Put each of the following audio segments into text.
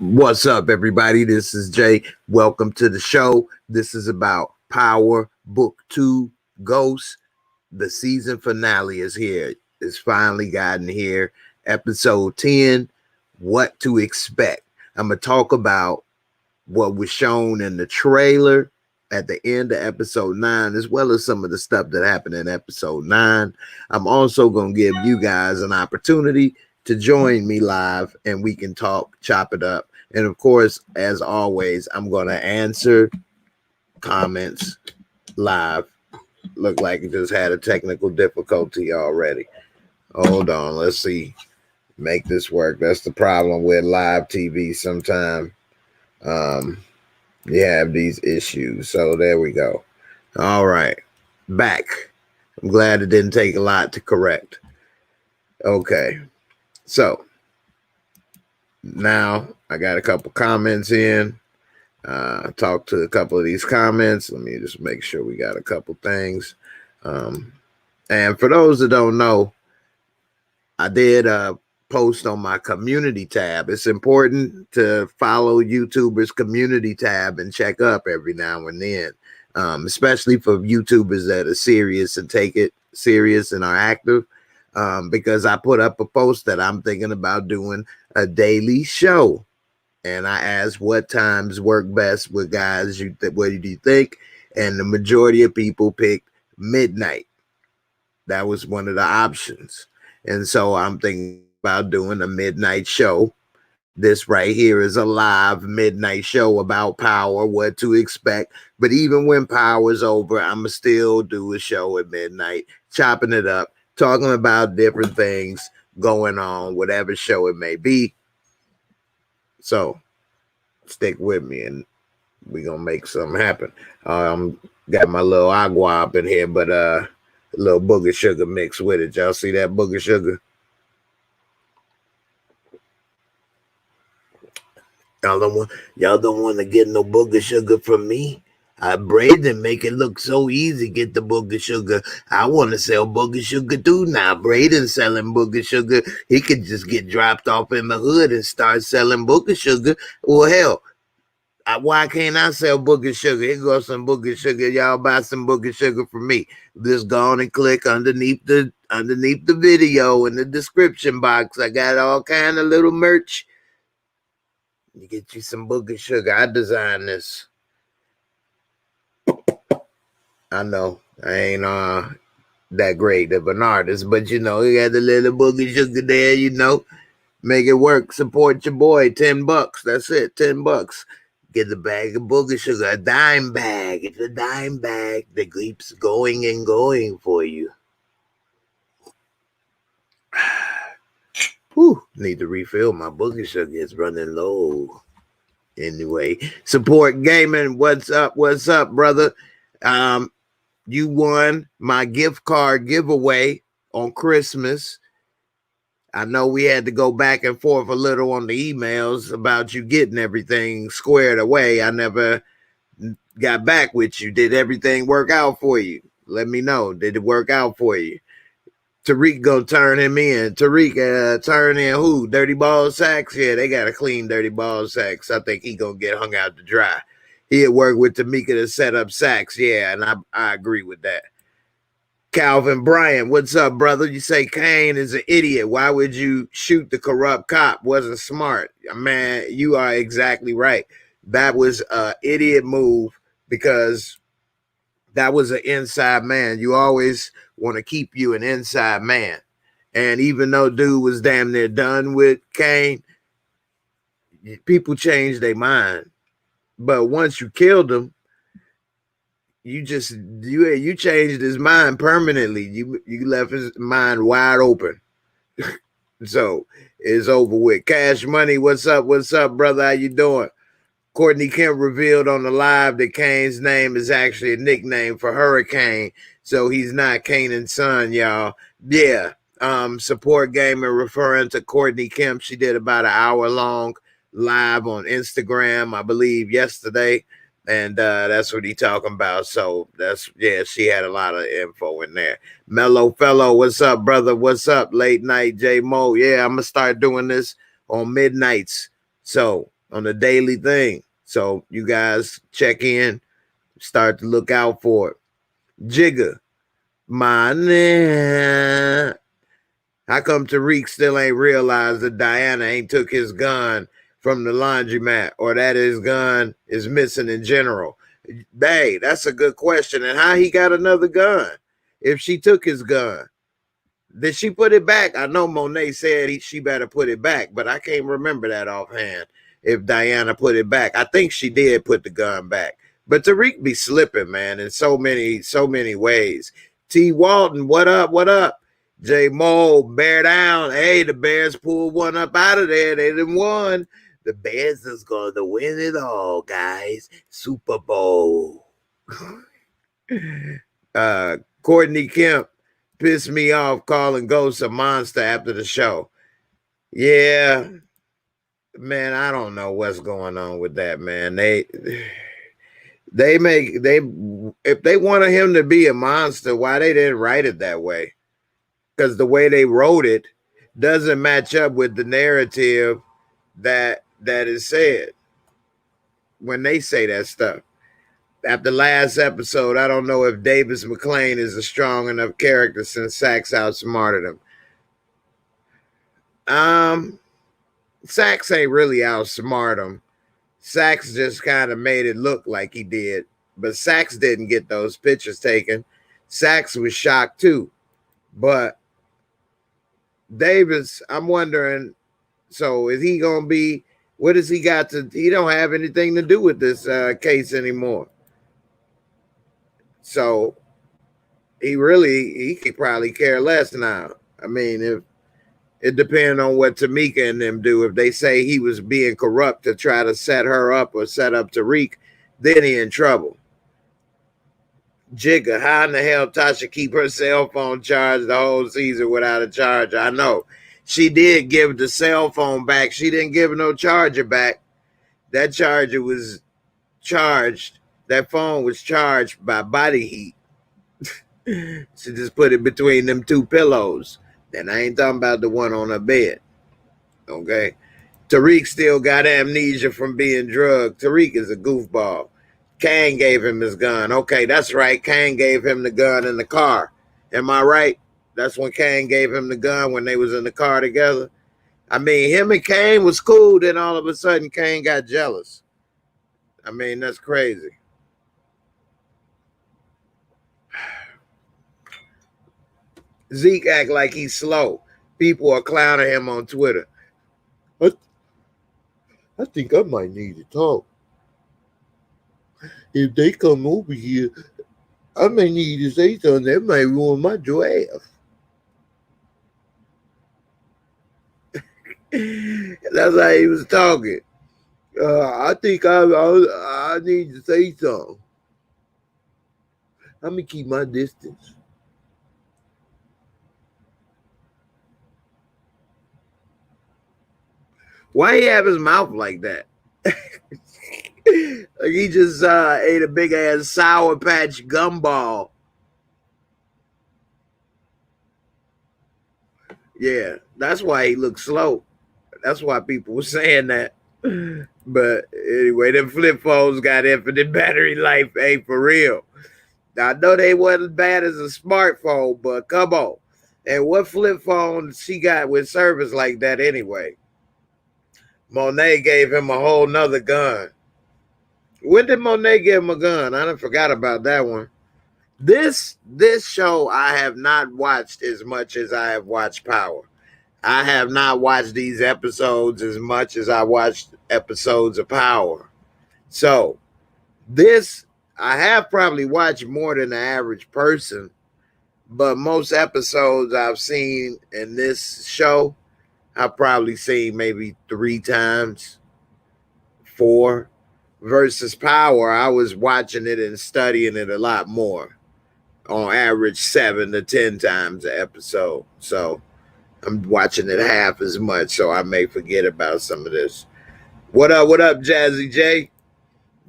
What's up, everybody? This is Jay. Welcome to the show. This is about Power Book 2 Ghosts. The season finale is here. It's finally gotten here. Episode 10, What to Expect. I'm going to talk about what was shown in the trailer at the end of episode 9, as well as some of the stuff that happened in episode 9. I'm also going to give you guys an opportunity to join me live and we can talk, chop it up. And of course, as always, I'm going to answer comments live. Look like it just had a technical difficulty already. Hold on, let's see. Make this work. That's the problem with live TV sometimes. You have these issues. So there we go. All right. Back. I'm glad it didn't take a lot to correct. Okay. So now I got a couple comments in. Talk to a couple of these comments. Let me just make sure we got a couple things. And for those that don't know, I did post on my community tab. It's important to follow YouTubers' community tab and check up every now and then, especially for YouTubers that are serious and take it serious and are active. Because I put up a post that I'm thinking about doing a daily show. And I asked what times work best with guys. What do you think? And the majority of people picked midnight. That was one of the options. And so I'm thinking about doing a midnight show. This right here is a live midnight show about Power, what to expect. But even when Power's over, I'm going to still do a show at midnight, chopping it up, talking about different things going on, whatever show it may be. So stick with me and we're going to make something happen. Got my little agua up in here, but a little booger sugar mixed with it. Y'all see that booger sugar? Y'all don't want to get no booger sugar from me. Braden make it look so easy. Get the booger sugar. I want to sell booger sugar too now. Braden selling booger sugar. He could just get dropped off in the hood and start selling booger sugar. Well, hell, why can't I sell booger sugar? Here goes some booger sugar. Y'all buy some booger sugar from me. Just go on and click underneath the video in the description box. I got all kind of little merch. You get you some booger sugar. I designed this. I know I ain't that great of an artist, but you know, you got the little booger sugar there, you know. Make it work. Support your boy. $10. That's it. $10. Get a bag of booger sugar. A dime bag. It's a dime bag that keeps going and going for you. Whew, need to refill my booger sugar. It's running low. Anyway, support gaming. What's up? What's up, brother? You won my gift card giveaway on Christmas. I know we had to go back and forth a little on the emails about you getting everything squared away. I never got back with you. Did everything work out for you? Let me know. Did it work out for you? Tariq gonna turn him in. Tariq turn in who? Dirty Ball Sacks? Yeah, they got to clean Dirty Ball Sacks. I think he gonna get hung out to dry. He'd work with Tamika to set up Sacks. Yeah, and I agree with that. Calvin Bryant, what's up, brother? You say Kane is an idiot. Why would you shoot the corrupt cop? Wasn't smart. Man, you are exactly right. That was an idiot move because that was an inside man. You always want to keep you an inside man. And even though dude was damn near done with Kane, people changed their mind. But once you killed him, you changed his mind permanently. You left his mind wide open. So it's over with. Cash Money, what's up? What's up, brother? How you doing? Courtney Kemp revealed on the live that Kane's name is actually a nickname for Hurricane. So he's not Kanan's son, y'all. Yeah. Support Gamer referring to Courtney Kemp. She did about an hour-long live on Instagram, I believe, yesterday. And that's what he talking about. So she had a lot of info in there. Mellow Fellow, what's up, brother? What's up? Late night, J Mo. Yeah, I'm gonna start doing this on midnights. So on a daily thing. So you guys check in, start to look out for it. Jigga, man, how come Tariq still ain't realized that Diana ain't took his gun from the laundromat, or that his gun is missing in general? Hey, that's a good question. And how he got another gun if she took his gun? Did she put it back? I know Monet said she better put it back, but I can't remember that offhand. If Diana put it back, I think she did put the gun back. But Tariq be slipping, man, in so many ways. T. Walton, what up? What up? J. Mo, bear down. Hey, the Bears pulled one up out of there. They didn't won. The Bears is going to win it all, guys. Super Bowl. Courtney Kemp pissed me off calling Ghost a monster after the show. Yeah, man, I don't know what's going on with that, man. If they wanted him to be a monster, why they didn't write it that way? Because the way they wrote it doesn't match up with the narrative that is said when they say that stuff. After last episode, I don't know if Davis McClain is a strong enough character since Sax outsmarted him. Sax ain't really outsmart him. Sax just kind of made it look like he did. But Sax didn't get those pictures taken. Sax was shocked too. But Davis, I'm wondering, so is he going to be, what has he got to, he don't have anything to do with this case anymore. So he could probably care less now. I mean, if it depends on what Tamika and them do. If they say he was being corrupt to try to set her up or set up Tariq, then he in trouble. Jigga, how in the hell Tasha keep her cell phone charged the whole season without a charger? I know. She did give the cell phone back. She didn't give no charger back. That charger was charged. That phone was charged by body heat. She just put it between them two pillows. And I ain't talking about the one on her bed. Okay? Tariq still got amnesia from being drugged. Tariq is a goofball. Kane gave him his gun. Okay, that's right. Kane gave him the gun in the car. Am I right? That's when Kane gave him the gun when they was in the car together. I mean, him and Kane was cool. Then all of a sudden, Kane got jealous. I mean, that's crazy. Zeke act like he's slow. People are clowning him on Twitter. I think I might need to talk. If they come over here, I may need to say something. That might ruin my draft. That's how he was talking. I think I need to say something. I'm going to keep my distance. Why he have his mouth like that? Like he just ate a big ass Sour Patch gumball. Yeah, that's why he looks slow. That's why people were saying that. But anyway, them flip phones got infinite battery life. Ain't for real. I know they wasn't as bad as a smartphone, but come on. And what flip phone she got with service like that anyway? Monet gave him a whole nother gun. When did Monet give him a gun? I done forgot about that one. This show I have not watched as much as I have watched Power. I have not watched these episodes as much as I watched episodes of Power. So this, I have probably watched more than the average person, but most episodes I've seen in this show, I've probably seen maybe 3 times, 4. Versus Power, I was watching it and studying it a lot more. On average, 7 to 10 times an episode. So I'm watching it half as much, so I may forget about some of this. What up, Jazzy J?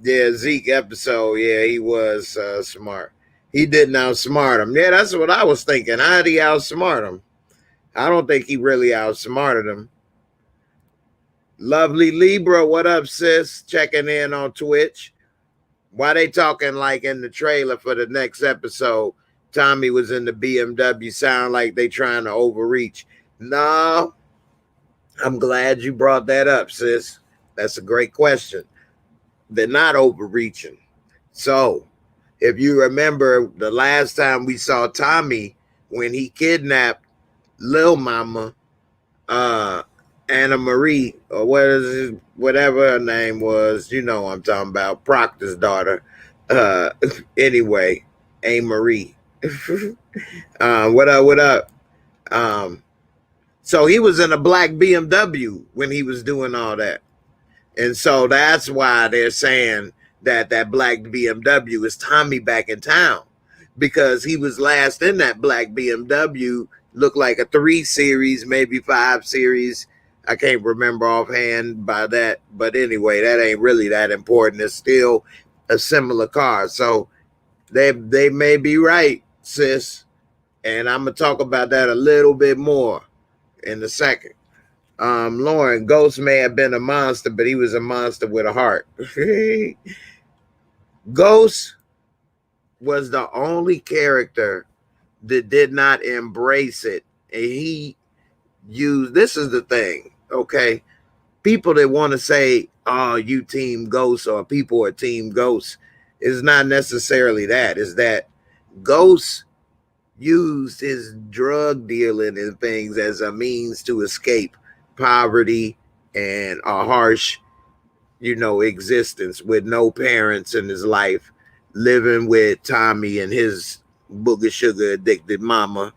Yeah, Zeke episode. Yeah, he was smart. He didn't outsmart him. Yeah, that's what I was thinking. How did he outsmart him? I don't think he really outsmarted him. Lovely Libra, what up, sis? Checking in on Twitch. Why they talking like in the trailer for the next episode? Tommy was in the BMW. Sound like they trying to overreach. No, I'm glad you brought that up, sis. That's a great question. They're not overreaching. So, if you remember the last time we saw Tommy when he kidnapped Lil Mama, uh, Anna Marie, or whatever her name was, you know what I'm talking about, Proctor's daughter. Uh, anyway, A Marie. What up? What up? Um, so he was in a black BMW when he was doing all that. And so that's why they're saying that that black BMW is Tommy back in town, because he was last in that black BMW, looked like a 3 series, maybe 5 series. I can't remember offhand by that. But anyway, that ain't really that important. It's still a similar car. So they may be right, sis. And I'm going to talk about that a little bit more in a second. Lauren, Ghost may have been a monster, but he was a monster with a heart. Ghost was the only character that did not embrace it. And he used, this is the thing, okay? People that want to say, oh, you team Ghost or people are team Ghost, is not necessarily that. Is that Ghost used his drug dealing and things as a means to escape poverty and a harsh, existence with no parents in his life, living with Tommy and his booger sugar addicted mama.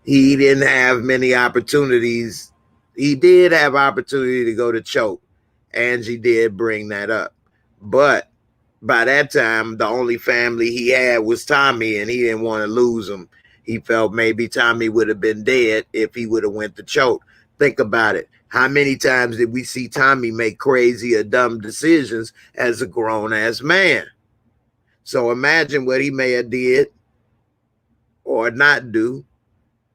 He didn't have many opportunities. He did have opportunity to go to choke. Angie did bring that up. But by that time, the only family he had was Tommy, and he didn't want to lose him. He felt maybe Tommy would have been dead if he would have went to choke. Think about it. How many times did we see Tommy make crazy or dumb decisions as a grown-ass man? So imagine what he may have did or not do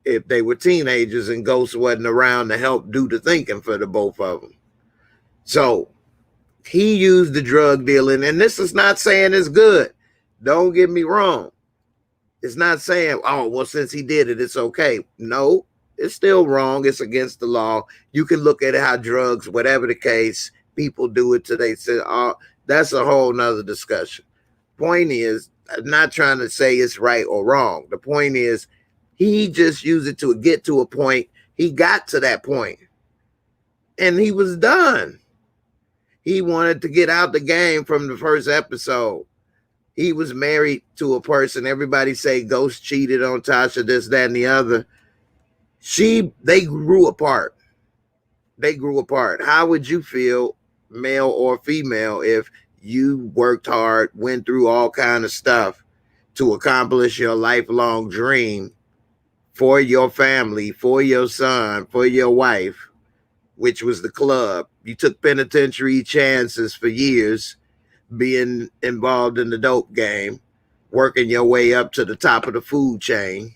if they were teenagers and Ghost wasn't around to help do the thinking for the both of them. So he used the drug dealing, and this is not saying it's good. Don't get me wrong. It's not saying, oh, well, since he did it, it's okay. No, it's still wrong. It's against the law. You can look at how drugs, whatever the case, people do it till they say, oh, that's a whole nother discussion. Point is, I'm not trying to say it's right or wrong. The point is, he just used it to get to a point. He got to that point, and he was done. He wanted to get out the game from the first episode. He was married to a person. Everybody say Ghost cheated on Tasha, this, that, and the other. They grew apart. They grew apart. How would you feel, male or female, if you worked hard, went through all kind of stuff to accomplish your lifelong dream for your family, for your son, for your wife, which was the club? You took penitentiary chances for years, being involved in the dope game, working your way up to the top of the food chain.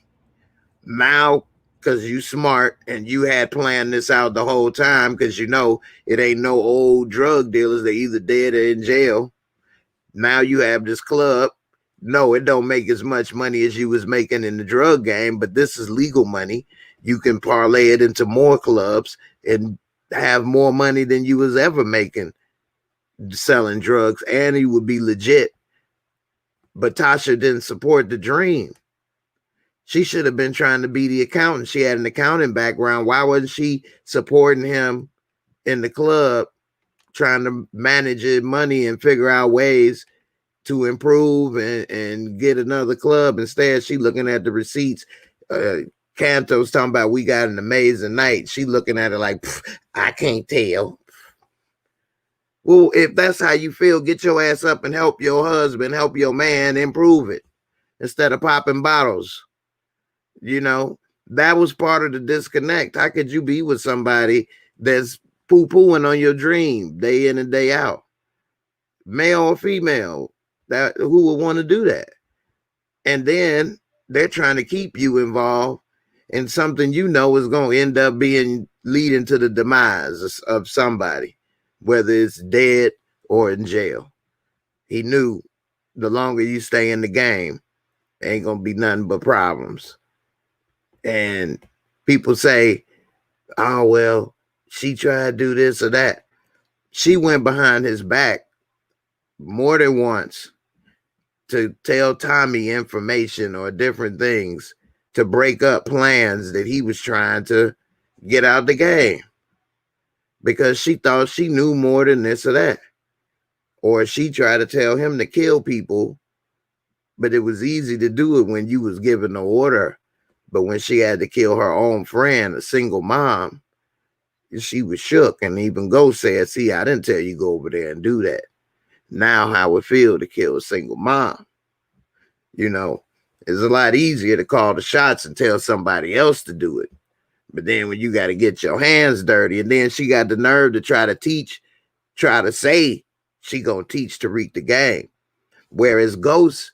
Now, because you smart and you had planned this out the whole time, because it ain't no old drug dealers. They're either dead or in jail. Now you have this club. No, it don't make as much money as you was making in the drug game, but this is legal money. You can parlay it into more clubs and have more money than you was ever making selling drugs, and he would be legit. But Tasha didn't support the dream. She should have been trying to be the accountant. She had an accounting background. Why wasn't she supporting him in the club, trying to manage his money and figure out ways to improve and get another club? Instead, she looking at the receipts. Canto's talking about, we got an amazing night. She looking at it like, I can't tell. Well, if that's how you feel, get your ass up and help your husband, help your man improve it instead of popping bottles. That was part of the disconnect. How could you be with somebody that's poo-pooing on your dream day in and day out? Male or female, who would want to do that? And then they're trying to keep you involved and something you know is going to end up being leading to the demise of somebody, whether it's dead or in jail. He knew the longer you stay in the game, ain't going to be nothing but problems. And people say, oh, well, she tried to do this or that. She went behind his back more than once to tell Tommy information or different things to break up plans that he was trying to get out the game, because she thought she knew more than this or that. Or she tried to tell him to kill people, but it was easy to do it when you was given the order. But when she had to kill her own friend, a single mom, she was shook. And even Ghost said, see, I didn't tell you go over there and do that. Now how it feel to kill a single mom. You know, it's a lot easier to call the shots and tell somebody else to do it. But then when you got to get your hands dirty, and then she got the nerve to try to say she gonna teach Tariq the game. Whereas Ghost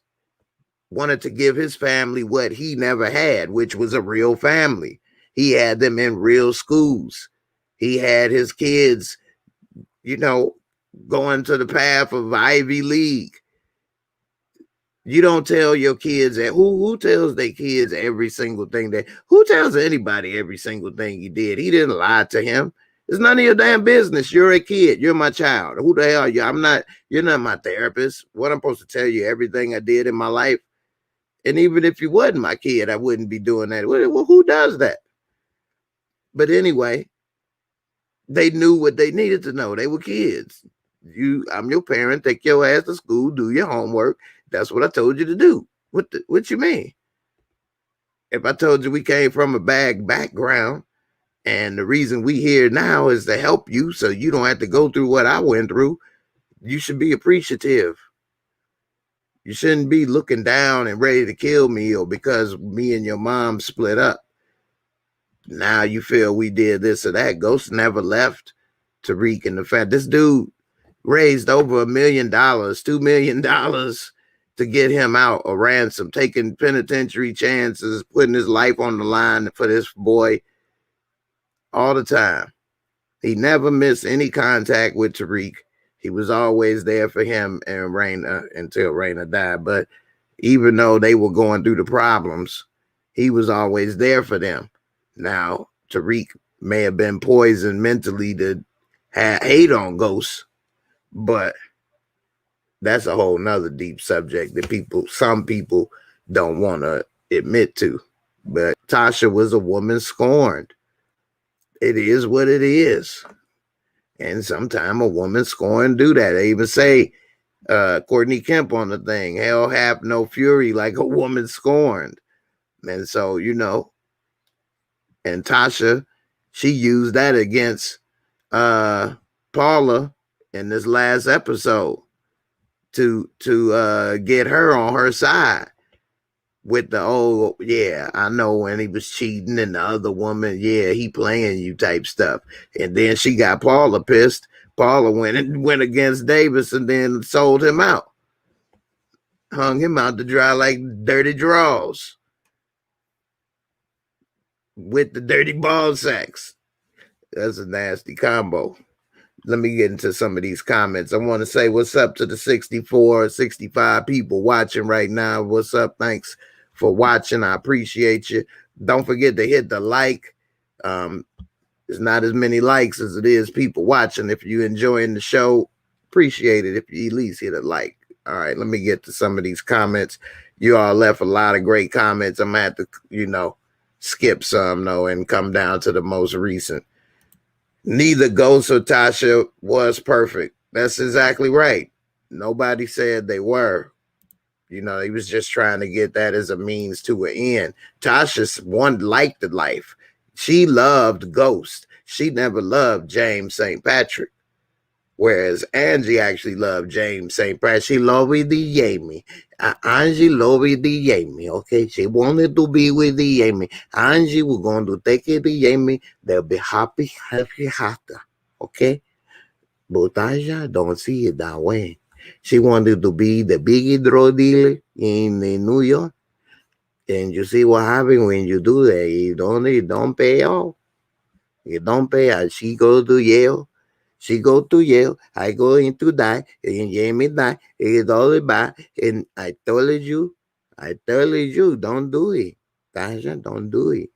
wanted to give his family what he never had, which was a real family. He had them in real schools. He had his kids, you know, going to the path of Ivy League. You don't tell your kids that. Who tells their kids every single thing that? Who tells anybody every single thing he did? He didn't lie to him. It's none of your damn business. You're a kid. You're my child. Who the hell are you? You're not my therapist. What I'm supposed to tell you everything I did in my life? And even if you wasn't my kid, I wouldn't be doing that. Well, who does that? But anyway, they knew what they needed to know. They were kids. I'm your parent. Take your ass to school. Do your homework. That's what I told you to do. What you mean? If I told you we came from a bad background, and the reason we here now is to help you so you don't have to go through what I went through, you should be appreciative. You shouldn't be looking down and ready to kill me, or because me and your mom split up, now you feel we did this or that. Ghost never left Tariq and the fact this dude raised over $1 million, $2 million to get him out, a ransom, taking penitentiary chances, putting his life on the line for this boy all the time. He never missed any contact with Tariq. He was always there for him and Raina until Raina died. But even though they were going through the problems, he was always there for them. Now, Tariq may have been poisoned mentally to hate on Ghost, but that's a whole nother deep subject that some people don't want to admit to. But Tasha was a woman scorned. It is what it is. And sometimes a woman scorned do that. They even say, Courtney Kemp on the thing, hell hath no fury like a woman scorned. And so, you know, and Tasha, she used that against Paula in this last episode to get her on her side with the, oh yeah, I know when he was cheating and the other woman, yeah, he playing you type stuff. And then she got Paula pissed. Paula went against Davis and then sold him out, hung him out to dry like dirty draws with the dirty ball sacks. That's a nasty combo. Let me get into some of these comments. I want to say what's up to the 64, 65 people watching right now. What's up? Thanks for watching. I appreciate you. Don't forget to hit the like. There's not as many likes as it is people watching. If you're enjoying the show, appreciate it if you at least hit a like. All right, let me get to some of these comments. You all left a lot of great comments. I'm going to have to, skip some, though, and come down to the most recent. Neither Ghost or Tasha was perfect. That's exactly right. Nobody said they were. He was just trying to get that as a means to an end. Tasha liked the life. She loved Ghost. She never loved James St. Patrick. Whereas Angie actually loved James St. Patrick. She loved the Jamie. Angie loved the Jamie. Okay, she wanted to be with the Jamie. Angie was going to take it to Jamie. They'll be happy. Okay, but Tasha don't see it that way. She wanted to be the big drug dealer in New York. And you see what happens when you do that. You don't pay off. You don't pay out. She go to Yale. She go to Yale. I go into that. And Jamie die. It's all bad. And I told you, don't do it. Tasha, don't do it.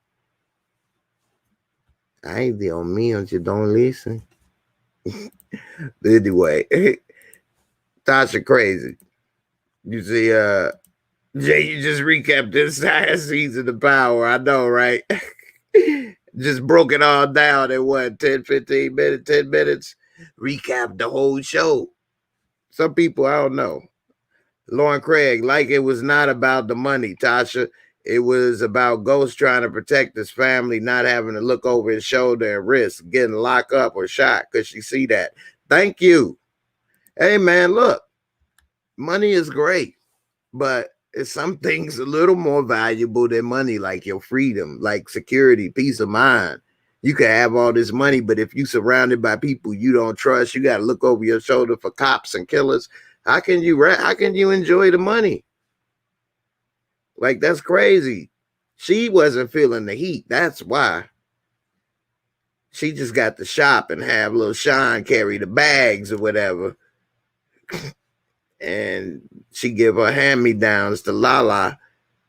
Ay, Dios mío, you don't listen. Anyway, Tasha crazy. You see, Jay, you just recapped this entire season of Power. I know, right? Just broke it all down in what, 10, 15 minutes, 10 minutes? Recap the whole show. Some people, I don't know. Lauren Craig, like it was not about the money, Tasha. It was about Ghost trying to protect his family, not having to look over his shoulder and risk getting locked up or shot. Could she see that? Thank you. Hey, man, look, money is great, but it's some things a little more valuable than money, like your freedom, like security, peace of mind. You can have all this money, but if you surrounded by people you don't trust, you got to look over your shoulder for cops and killers. How can you enjoy the money? Like, that's crazy. She wasn't feeling the heat. That's why. She just got to shop and have little Sean carry the bags or whatever. And she give her hand-me-downs to Lala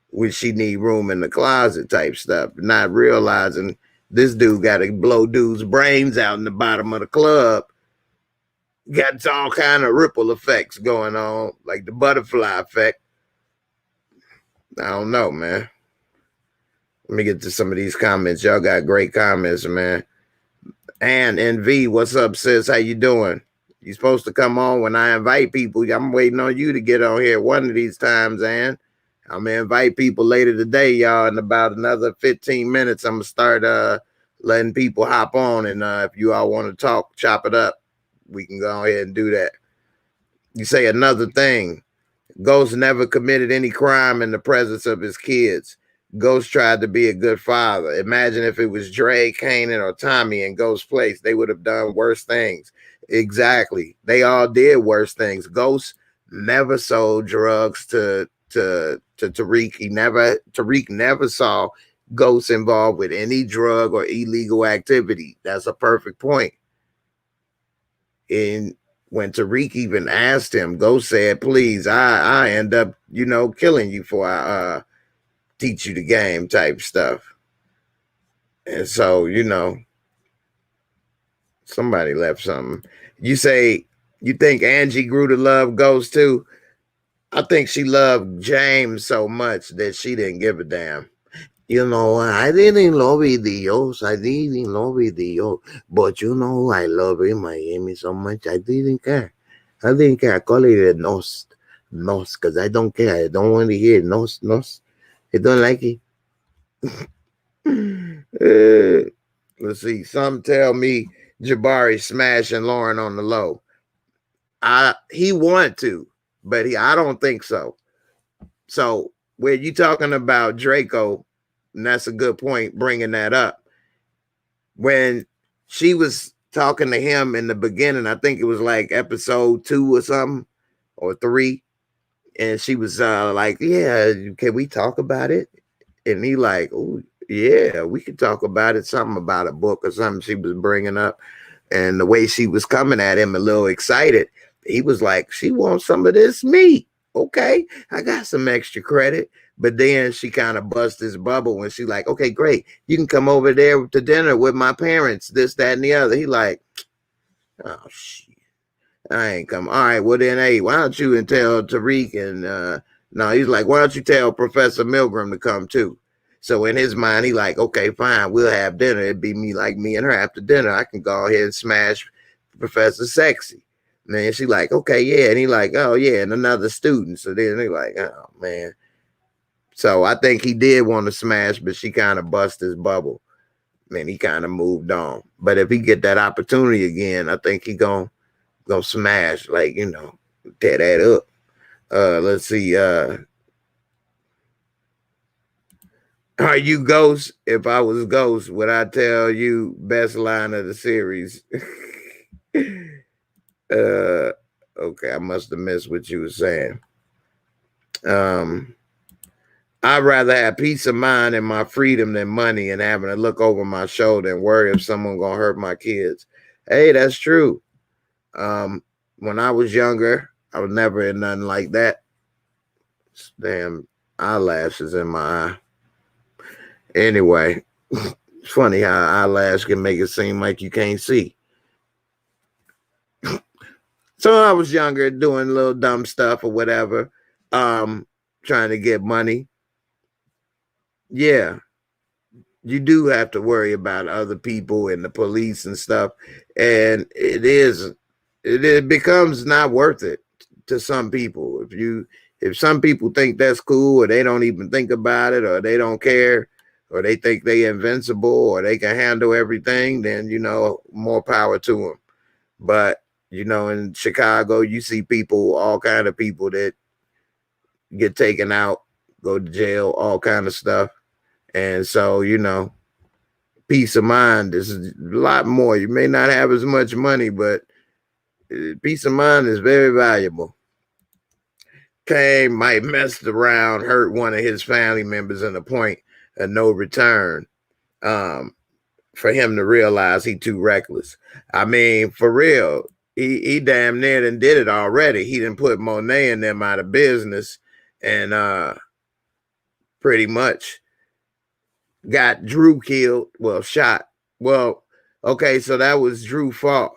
when she need room in the closet type stuff, not realizing this dude got to blow dude's brains out in the bottom of the club. Got all kind of ripple effects going on, like the butterfly effect. I don't know, man. Let me get to some of these comments. Y'all got great comments, man. And NV, what's up, sis? How you doing? You supposed to come on when I invite people. I'm waiting on you to get on here one of these times, and I'm gonna invite people later today, y'all. In about another 15 minutes, I'm gonna start letting people hop on, and if you all want to talk, chop it up, we can go ahead and do that. You say another thing. Ghost never committed any crime in the presence of his kids. Ghost tried to be a good father. Imagine if it was Dre, Kanan, or Tommy in Ghost's place. They would have done worse things. Exactly. They all did worse things. Ghost never sold drugs to Tariq. Tariq never saw Ghost involved with any drug or illegal activity. That's a perfect point. And when Tariq even asked him, Ghost said, please, I end up, killing you before I teach you the game type stuff. And so, somebody left something. You say you think Angie grew to love Ghost too? I think she loved James so much that she didn't give a damn. I didn't love videos. I didn't love videos. But I love in Miami so much. I didn't care. I didn't care. I call it a nos. Nos, because I don't care. I don't want to hear nos, nos. I don't like it. Let's see. Some tell me Jabari smashing Lauren on the low. He wanted to, but I don't think so. So when you talking about Draco, and that's a good point, bringing that up. When she was talking to him in the beginning, I think it was like episode 2 or something, or 3, and she was like, yeah, can we talk about it? And he like, oh, yeah, we could talk about it, something about a book or something she was bringing up. And the way she was coming at him a little excited, he was like, she wants some of this meat. Okay, I got some extra credit. But then she kind of bust his bubble when she like, okay, great. You can come over there to dinner with my parents, this, that, and the other. He like, oh, shit. I ain't come. All right, well then, hey, why don't you and tell Tariq and, no, he's like, why don't you tell Professor Milgram to come too? So in his mind, he like, okay, fine, we'll have dinner. It'd be me and her after dinner. I can go ahead and smash Professor Sexy. Man, she like, okay, yeah. And he like, oh, yeah, and another student. So then they like, oh, man. So I think he did want to smash, but she kind of bust his bubble. Man, he kind of moved on. But if he get that opportunity again, I think he gonna smash, like, tear that up. Let's see. Are you Ghost? If I was Ghost, would I tell you best line of the series? Okay, I must have missed what you were saying. I'd rather have peace of mind and my freedom than money and having to look over my shoulder and worry if someone gonna hurt my kids. Hey, that's true. When I was younger, I was never in nothing like that. Damn eyelashes in my eye. Anyway, it's funny how eyelash can make it seem like you can't see. So I was younger, doing little dumb stuff or whatever, trying to get money. Yeah, you do have to worry about other people and the police and stuff, and it becomes not worth it to some people. If some people think that's cool, or they don't even think about it, or they don't care, or they think they invincible, or they can handle everything, then more power to them. But in Chicago, you see people, all kind of people that get taken out, go to jail, all kind of stuff. And so, peace of mind is a lot more. You may not have as much money, but peace of mind is very valuable. Kane might messed around, hurt one of his family members in a point of no return. For him to realize he too reckless. I mean, for real, he damn near done did it already. He done put Monet and them out of business, and pretty much got Drew killed. Well, shot. Well, okay, so that was Drew's fault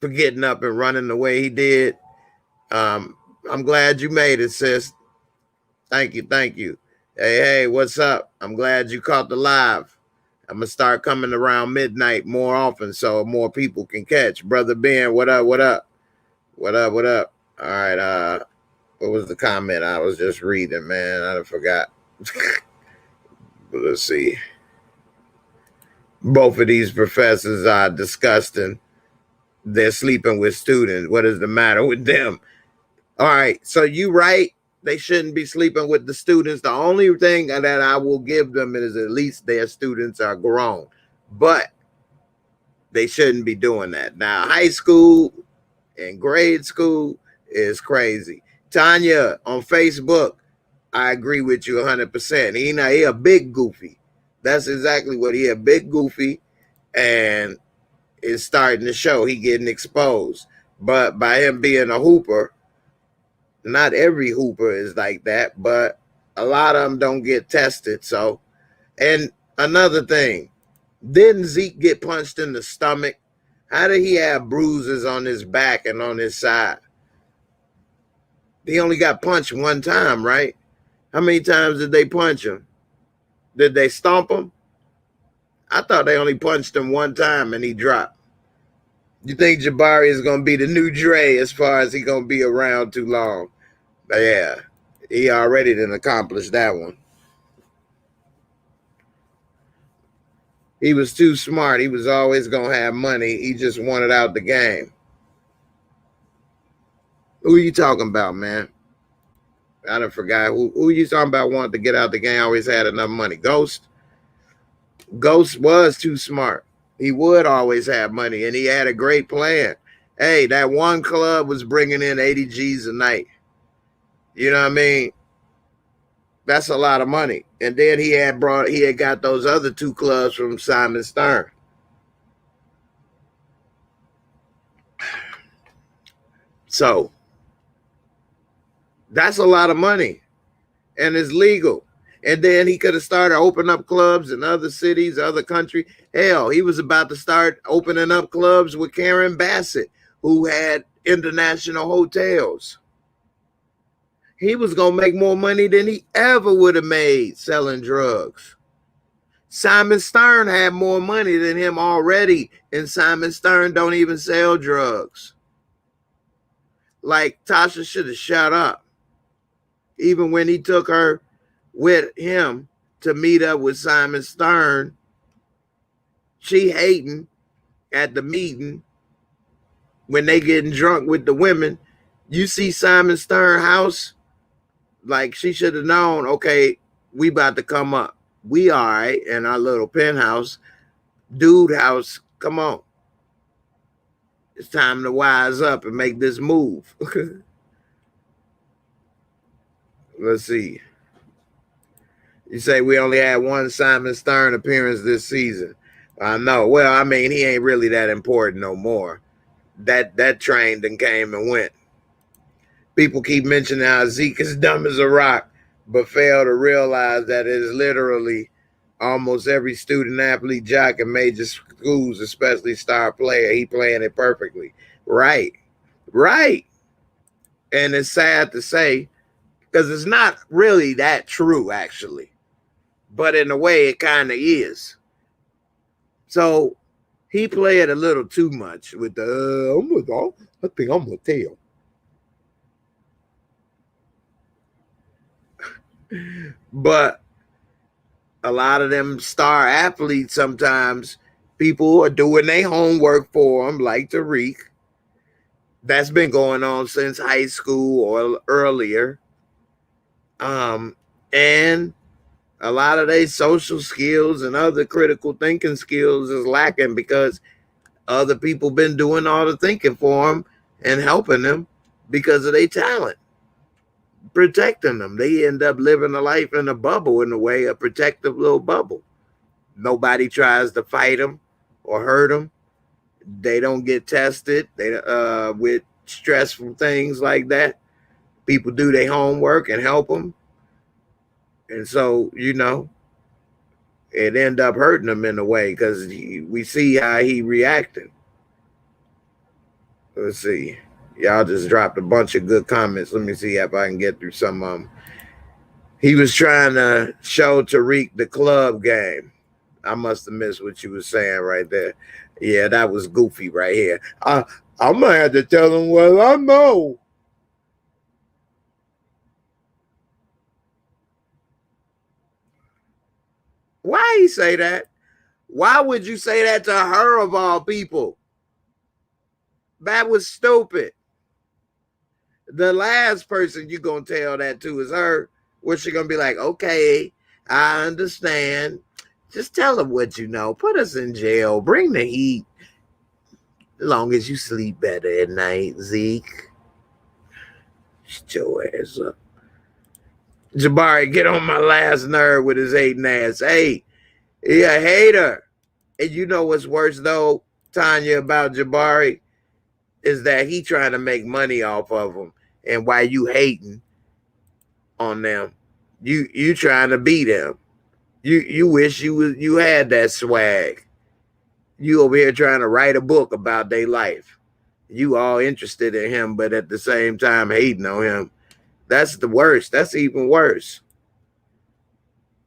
for getting up and running the way he did. I'm glad you made it, sis. Thank you. Hey, what's up? I'm glad you caught the live. I'm gonna start coming around midnight more often so more people can catch. Brother Ben, what up? All right, what was the comment I was just reading, man? I forgot. Let's see. Both of these professors are disgusting. They're sleeping with students. What is the matter with them? All right, so you right. They shouldn't be sleeping with the students. The only thing that I will give them is at least their students are grown. But they shouldn't be doing that. Now, high school and grade school is crazy. Tanya on Facebook, I agree with you 100%. He a big goofy. That's exactly what he a big goofy, and it's starting to show. He getting exposed. But by him being a hooper, not every hooper is like that, but a lot of them don't get tested. So, and another thing, didn't Zeke get punched in the stomach? How did he have bruises on his back and on his side? He only got punched one time, right? How many times did they punch him? Did they stomp him? I thought they only punched him one time and he dropped. You think Jabari is going to be the new Dre as far as he going to be around too long? But yeah, he already done accomplished that one. He was too smart. He was always going to have money. He just wanted out the game. Who are you talking about, man? I done forgot. Who you talking about wanted to get out the game, always had enough money? Ghost? Ghost was too smart. He would always have money, and he had a great plan. Hey, that one club was bringing in 80 G's a night. You know what I mean? That's a lot of money. And then he had got those other two clubs from Simon Stern. So that's a lot of money, and it's legal. And then he could have started opening up clubs in other cities, other countries. Hell, he was about to start opening up clubs with Karen Bassett, who had international hotels. He was going to make more money than he ever would have made selling drugs. Simon Stern had more money than him already, and Simon Stern don't even sell drugs. Like, Tasha should have shut up. Even when he took her with him to meet up with Simon Stern, she hating at the meeting when they getting drunk with the women. You see Simon Stern house, like she should have known, okay, we about to come up. We all right in our little penthouse. Dude house, come on. It's time to wise up and make this move. Let's see. You say we only had one Simon Stern appearance this season. I know. Well, I mean, he ain't really that important no more. That train then came and went. People keep mentioning how Zeke is dumb as a rock, but fail to realize that it is literally almost every student athlete, jock in major schools, especially star player, he playing it perfectly. Right. Right. And it's sad to say because it's not really that true, actually. But in a way, it kind of is. So he played a little too much with the, I think I'm going to tell. But a lot of them star athletes, sometimes people are doing their homework for them, like Tariq. That's been going on since high school or earlier. And a lot of their social skills and other critical thinking skills is lacking because other people been doing all the thinking for them and helping them because of their talent, protecting them. They end up living a life in a bubble, in a way, a protective little bubble. Nobody tries to fight them or hurt them. They don't get tested. They with stressful things like that. People do their homework and help them, and so it end up hurting him in a way because we see how he reacted. Let's see. Y'all just dropped a bunch of good comments. Let me see if I can get through some of them. He was trying to show Tariq the club game. I must have missed what you were saying right there. Yeah, that was goofy right here. I'm going to have to tell him what I know. Why he say that? Why would you say that to her of all people? That was stupid. The last person you gonna tell that to is her. Where she gonna be like, okay, I understand. Just tell them what you know. Put us in jail. Bring the heat. As long as you sleep better at night, Zeke. Shut your ass up. Jabari, get on my last nerve with his hating ass. Hey, he a hater. And you know what's worse though, Tanya, about Jabari? Is that he trying to make money off of them. And while you hating on them, you trying to beat them. You wish you had that swag. You over here trying to write a book about their life. You all interested in him, but at the same time hating on him. That's the worst. That's even worse.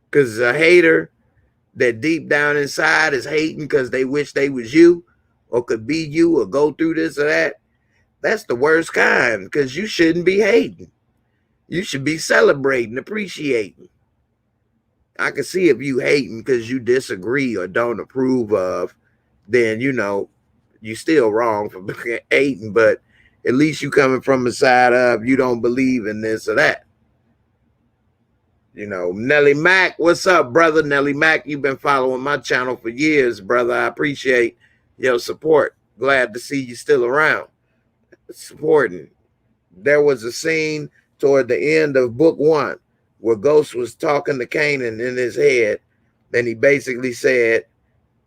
Because a hater that deep down inside is hating because they wish they was you or could be you or go through this or that. That's the worst kind because you shouldn't be hating. You should be celebrating, appreciating. I can see if you hating because you disagree or don't approve of, then you still wrong for hating, but at least you coming from the side of you don't believe in this or that. Nelly Mack, what's up, brother? Nelly Mack, you've been following my channel for years, brother. I appreciate your support. Glad to see you still around. Supporting. There was a scene toward the end of book 1 where Ghost was talking to Kanan in his head, and he basically said,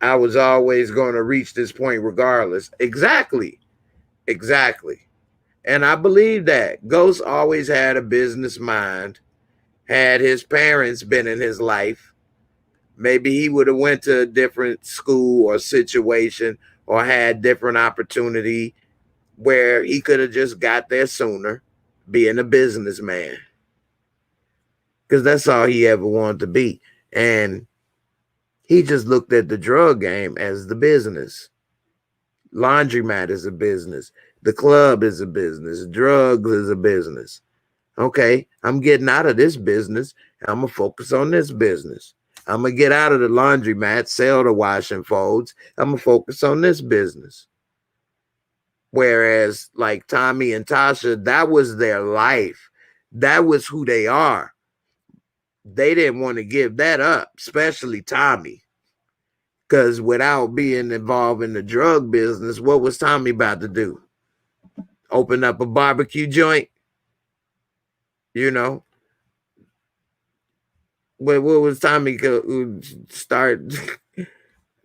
I was always going to reach this point regardless. Exactly. And I believe that. Ghost always had a business mind. Had his parents been in his life, maybe he would have went to a different school or situation or had different opportunity where he could have just got there sooner, being a businessman. Because that's all he ever wanted to be. And he just looked at the drug game as the business. Laundromat is a business. The club is a business. Drugs is a business. Okay, I'm getting out of this business. I'm going to focus on this business. I'm going to get out of the laundromat, sell the wash and folds. I'm going to focus on this business. Whereas like Tommy and Tasha, that was their life. That was who they are. They didn't want to give that up, especially Tommy. Because without being involved in the drug business, what was Tommy about to do? Open up a barbecue joint? But what was Tommy start?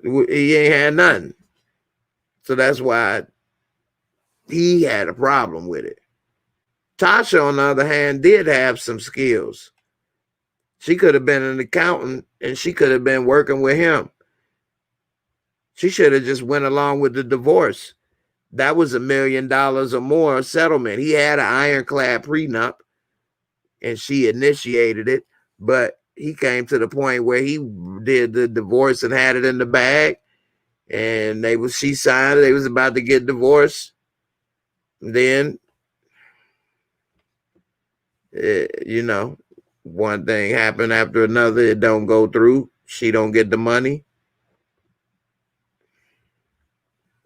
He ain't had nothing. So that's why he had a problem with it. Tasha, on the other hand, did have some skills. She could have been an accountant and she could have been working with him. She should have just went along with the divorce. That was $1 million or more settlement. He had an ironclad prenup and she initiated it, but he came to the point where he did the divorce and had it in the bag, and she signed it. They was about to get divorced. Then, you know, one thing happened after another. It don't go through. She don't get the money.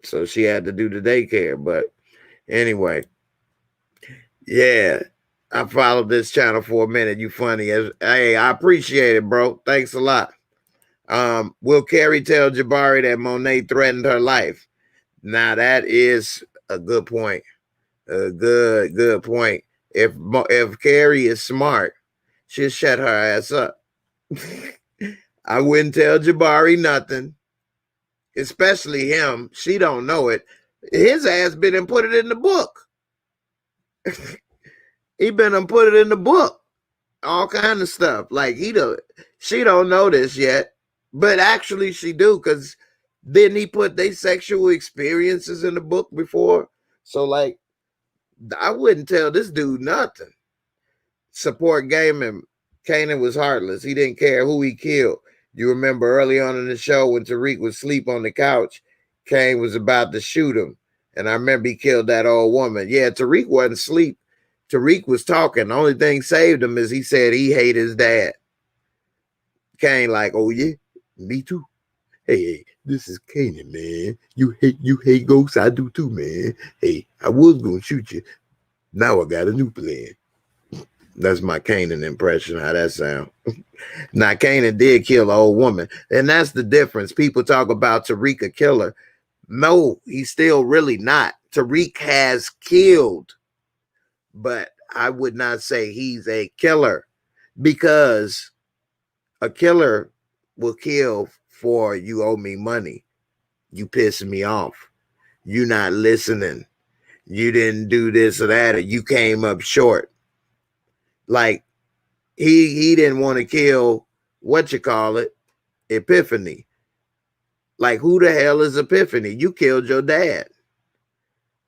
So she had to do the daycare. But anyway, yeah, I followed this channel for a minute. You funny. Hey, I appreciate it, bro. Thanks a lot. Will Carrie tell Jabari that Monet threatened her life? Now that is a good point. A good point. If Carrie is smart, she'll shut her ass up. I wouldn't tell Jabari nothing, especially him. She don't know it. His ass been and put it in the book. He been and put it in the book. All kind of stuff. Like she don't know this yet, but actually she do, because didn't he put their sexual experiences in the book before? So like, I wouldn't tell this dude nothing. Support gaming. Kanan was heartless. He didn't care who he killed. You remember early on in the show when Tariq was asleep on the couch, Kane was about to shoot him. And I remember he killed that old woman. Yeah, Tariq wasn't asleep. Tariq was talking. The only thing saved him is he said he hated his dad. Kane like, oh yeah, me too. Hey, this is Kanan, man. You hate ghosts? I do too, man. Hey, I was gonna shoot you. Now I got a new plan. That's my Kanan impression, how that sound. Now, Kanan did kill an old woman. And that's the difference. People talk about Tariq a killer. No, he's still really not. Tariq has killed. But I would not say he's a killer, because a killer will kill for you owe me money. You pissing me off. You not listening. You didn't do this or that, or you came up short. Like, he didn't want to kill Epiphany. Like, who the hell is Epiphany? You killed your dad.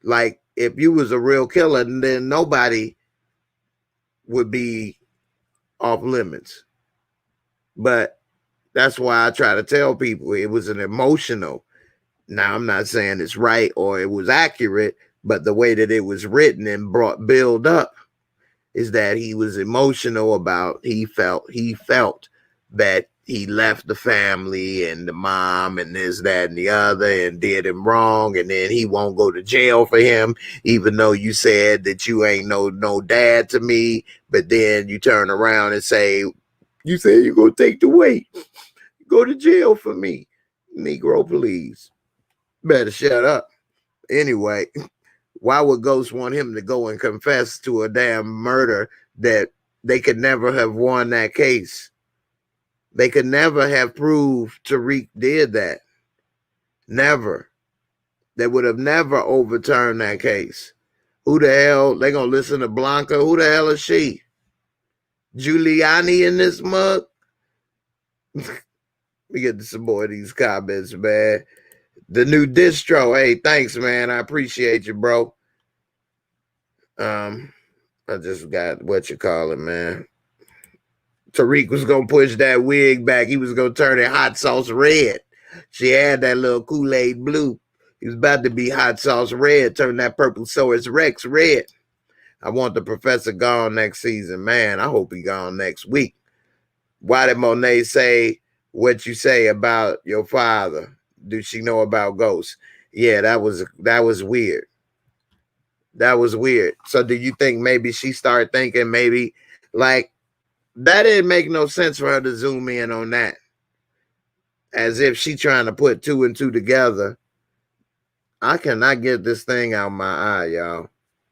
Like, if you was a real killer, then nobody would be off limits. But that's why I try to tell people it was an emotional. Now, I'm not saying it's right or it was accurate, but the way that it was written and build up is that he was emotional about, he felt that he left the family and the mom and this, that, and the other and did him wrong. And then he won't go to jail for him, even though you said that you ain't no dad to me. But then you turn around and say, you say you're going to take the weight. Go to jail for me. Negro, please. Better shut up. Anyway, why would Ghost want him to go and confess to a damn murder that they could never have won that case? They could never have proved Tariq did that. Never. They would have never overturned that case. Who the hell? They gonna listen to Blanca? Who the hell is she? Giuliani in this mug? We get to some more of these comments, man. The new distro. Hey, thanks, man. I appreciate you, bro. I just got what you call it, man. Tariq was gonna push that wig back. He was gonna turn it hot sauce red. She had that little Kool-Aid blue. He was about to be hot sauce red, turn that purple Saurus Rex red. I want the professor gone next season, man. I hope he gone next week. Why did Monet say what you say about your father? Do she know about ghosts? Yeah, that was weird. That was weird. So do you think maybe she started thinking maybe like that didn't make no sense for her to zoom in on that? As if she trying to put two and two together. I cannot get this thing out my eye, y'all.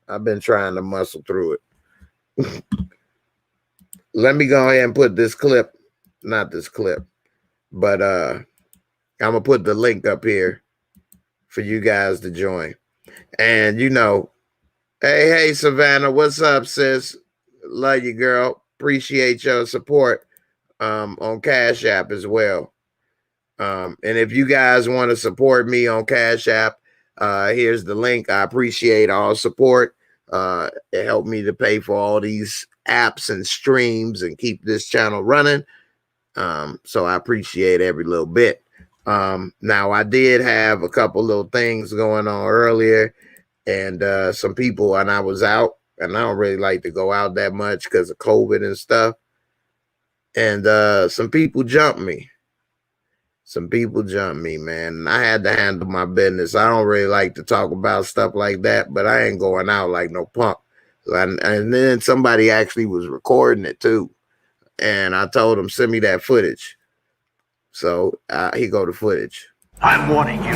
I've been trying to muscle through it. Let me go ahead and put this clip not this clip, but I'm gonna put the link up here for you guys to join. And you know, hey Savannah, what's up, sis? Love you, girl. Appreciate your support on Cash App as well. And if you guys want to support me on Cash App, here's the link. I appreciate all support. It helped me to pay for all these apps and streams and keep this channel running. So I appreciate every little bit. Now I did have a couple little things going on earlier, and some people, and I was out, and I don't really like to go out that much because of COVID and stuff. And some people jumped me. Some people jumped me, man. And I had to handle my business. I don't really like to talk about stuff like that, but I ain't going out like no punk. And then somebody actually was recording it too. And I told him, send me that footage. So he go to footage. I'm warning you.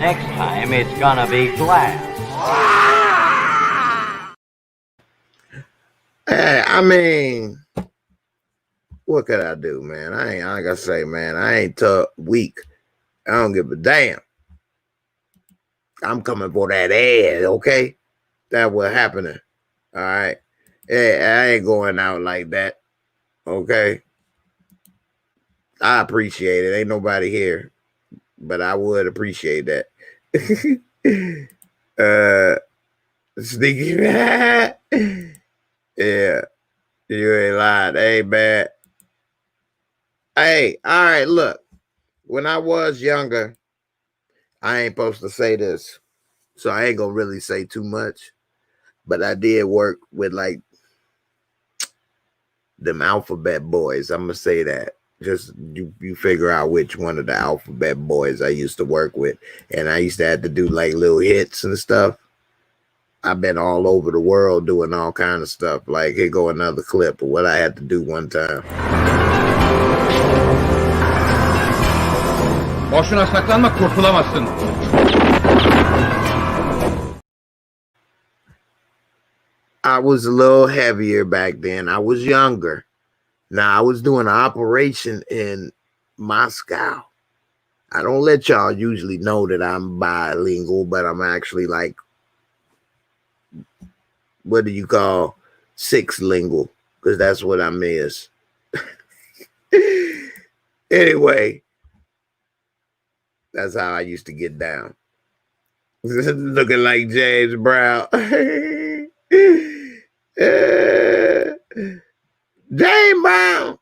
Next time it's gonna be glass. Hey, I mean, what could I do, man? I ain't, like I say, man, I ain't weak. I don't give a damn. I'm coming for that ass, okay? That's what happening. All right. Hey, I ain't going out like that. Okay. I appreciate it. Ain't nobody here. But I would appreciate that. Sneaky. Yeah. You ain't lying. Hey, man. Hey, all right, look. When I was younger, I ain't supposed to say this, so I ain't gonna really say too much. But I did work with like them alphabet boys. I'm gonna say that. Just you figure out which one of the alphabet boys I used to work with, and I used to have to do like little hits and stuff. I've been all over the world doing all kind of stuff. Like here go another clip of what I had to do one time. Boşuna saklanma, kurtulamazsın. I was a little heavier back then. I was younger. Now I was doing an operation in Moscow. I don't let y'all usually know that I'm bilingual, but I'm actually like, what do you call six-lingual? Because that's what I miss. Anyway, that's how I used to get down. Looking like James Brown. James Brown.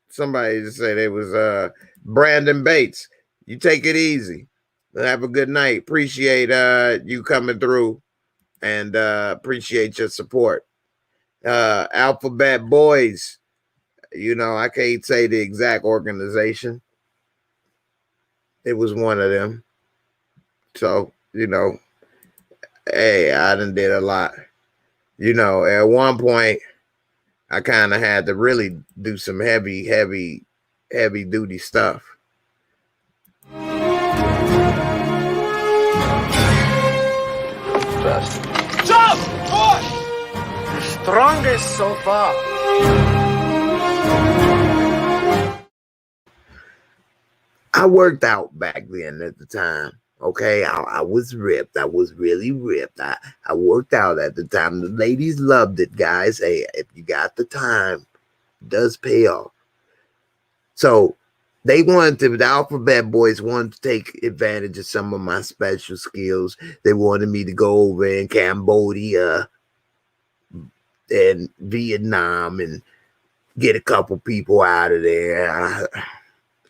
Somebody just said it was Brandon Bates. You take it easy. Have a good night. Appreciate you coming through, and appreciate your support. Alphabet Boys. You know, I can't say the exact organization. It was one of them. So, you know, hey, I done did a lot. You know, at one point, I kind of had to really do some heavy duty stuff. Jump! Push! The strongest so far. I worked out back then at the time. Okay, I was ripped. I was really ripped. I worked out at the time. The ladies loved it, guys. Hey, if you got the time, it does pay off. So they wanted to, the Alphabet Boys wanted to take advantage of some of my special skills. They wanted me to go over in Cambodia and Vietnam and get a couple people out of there. I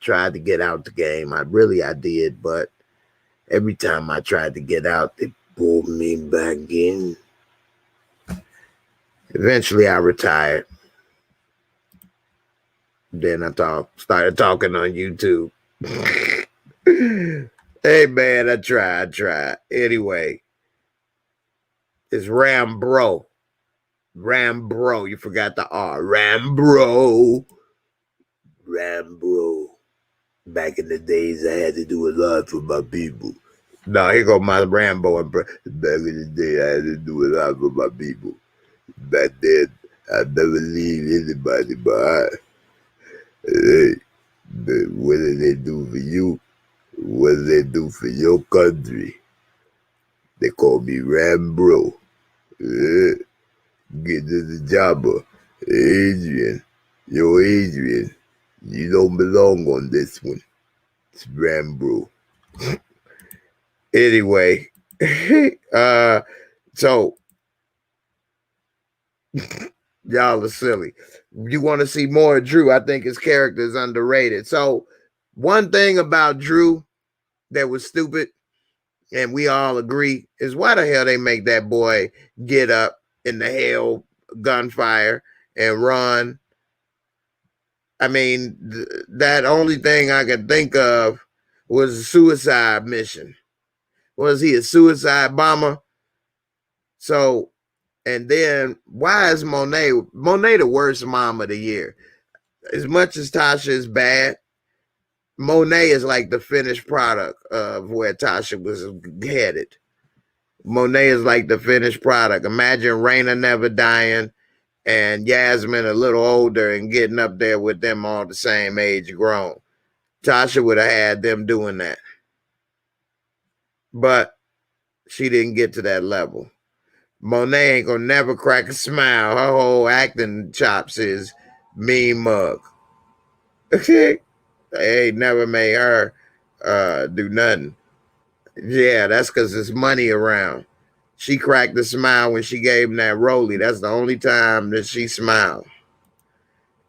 tried to get out the game. I did, but every time I tried to get out, they pulled me back in. Eventually, I retired. Then I started talking on YouTube. Hey, man, I tried. Anyway, it's Rambro. You forgot the R. Rambro. Back in the days, I had to do a lot for my people. No, here go my Rambo back in the day, I had to do a lot for my people. Back then, I never leave anybody behind. Hey, what did they do for you? What did they do for your country? They call me Rambro. Get to the jobber. Adrian. Yo, Adrian. You don't belong on this one. It's Rambro. Anyway. So y'all are silly. You want to see more of Drew? I think his character is underrated. So one thing about Drew that was stupid, and we all agree, is why the hell they make that boy get up in the hell gunfire and run. I mean, that only thing I could think of was a suicide mission. Was he a suicide bomber? So, and then why is Monet the worst mom of the year? As much as Tasha is bad, Monet is like the finished product of where Tasha was headed. Monet is like the finished product. Imagine Raina never dying and Yasmin a little older and getting up there with them all the same age grown. Tasha would have had them doing that. But she didn't get to that level. Monet ain't gonna never crack a smile. Her whole acting chops is mean mug. They ain't never made her do nothing. Yeah, that's because there's money around. She cracked a smile when she gave him that rollie. That's the only time that she smiled.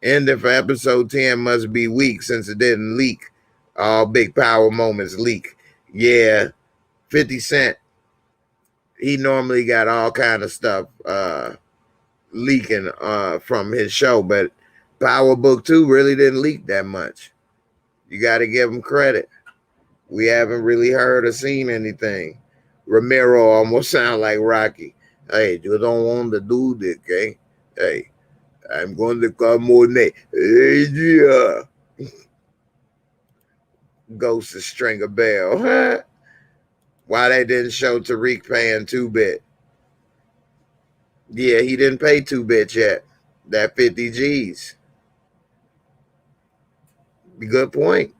Ending for episode 10 must be weak since it didn't leak. All big power moments leak. Yeah, 50 Cent, he normally got all kind of stuff leaking from his show, but Power Book 2 really didn't leak that much. You got to give him credit. We haven't really heard or seen anything. Ramiro almost sound like Rocky. Hey, you don't want to do this, okay? Hey, I'm going to call Monet. Hey, yeah. Ghost of Stringer Bell. Why they didn't show Tariq paying 2-bit? Yeah, he didn't pay 2-bit yet. That 50 G's. Good point.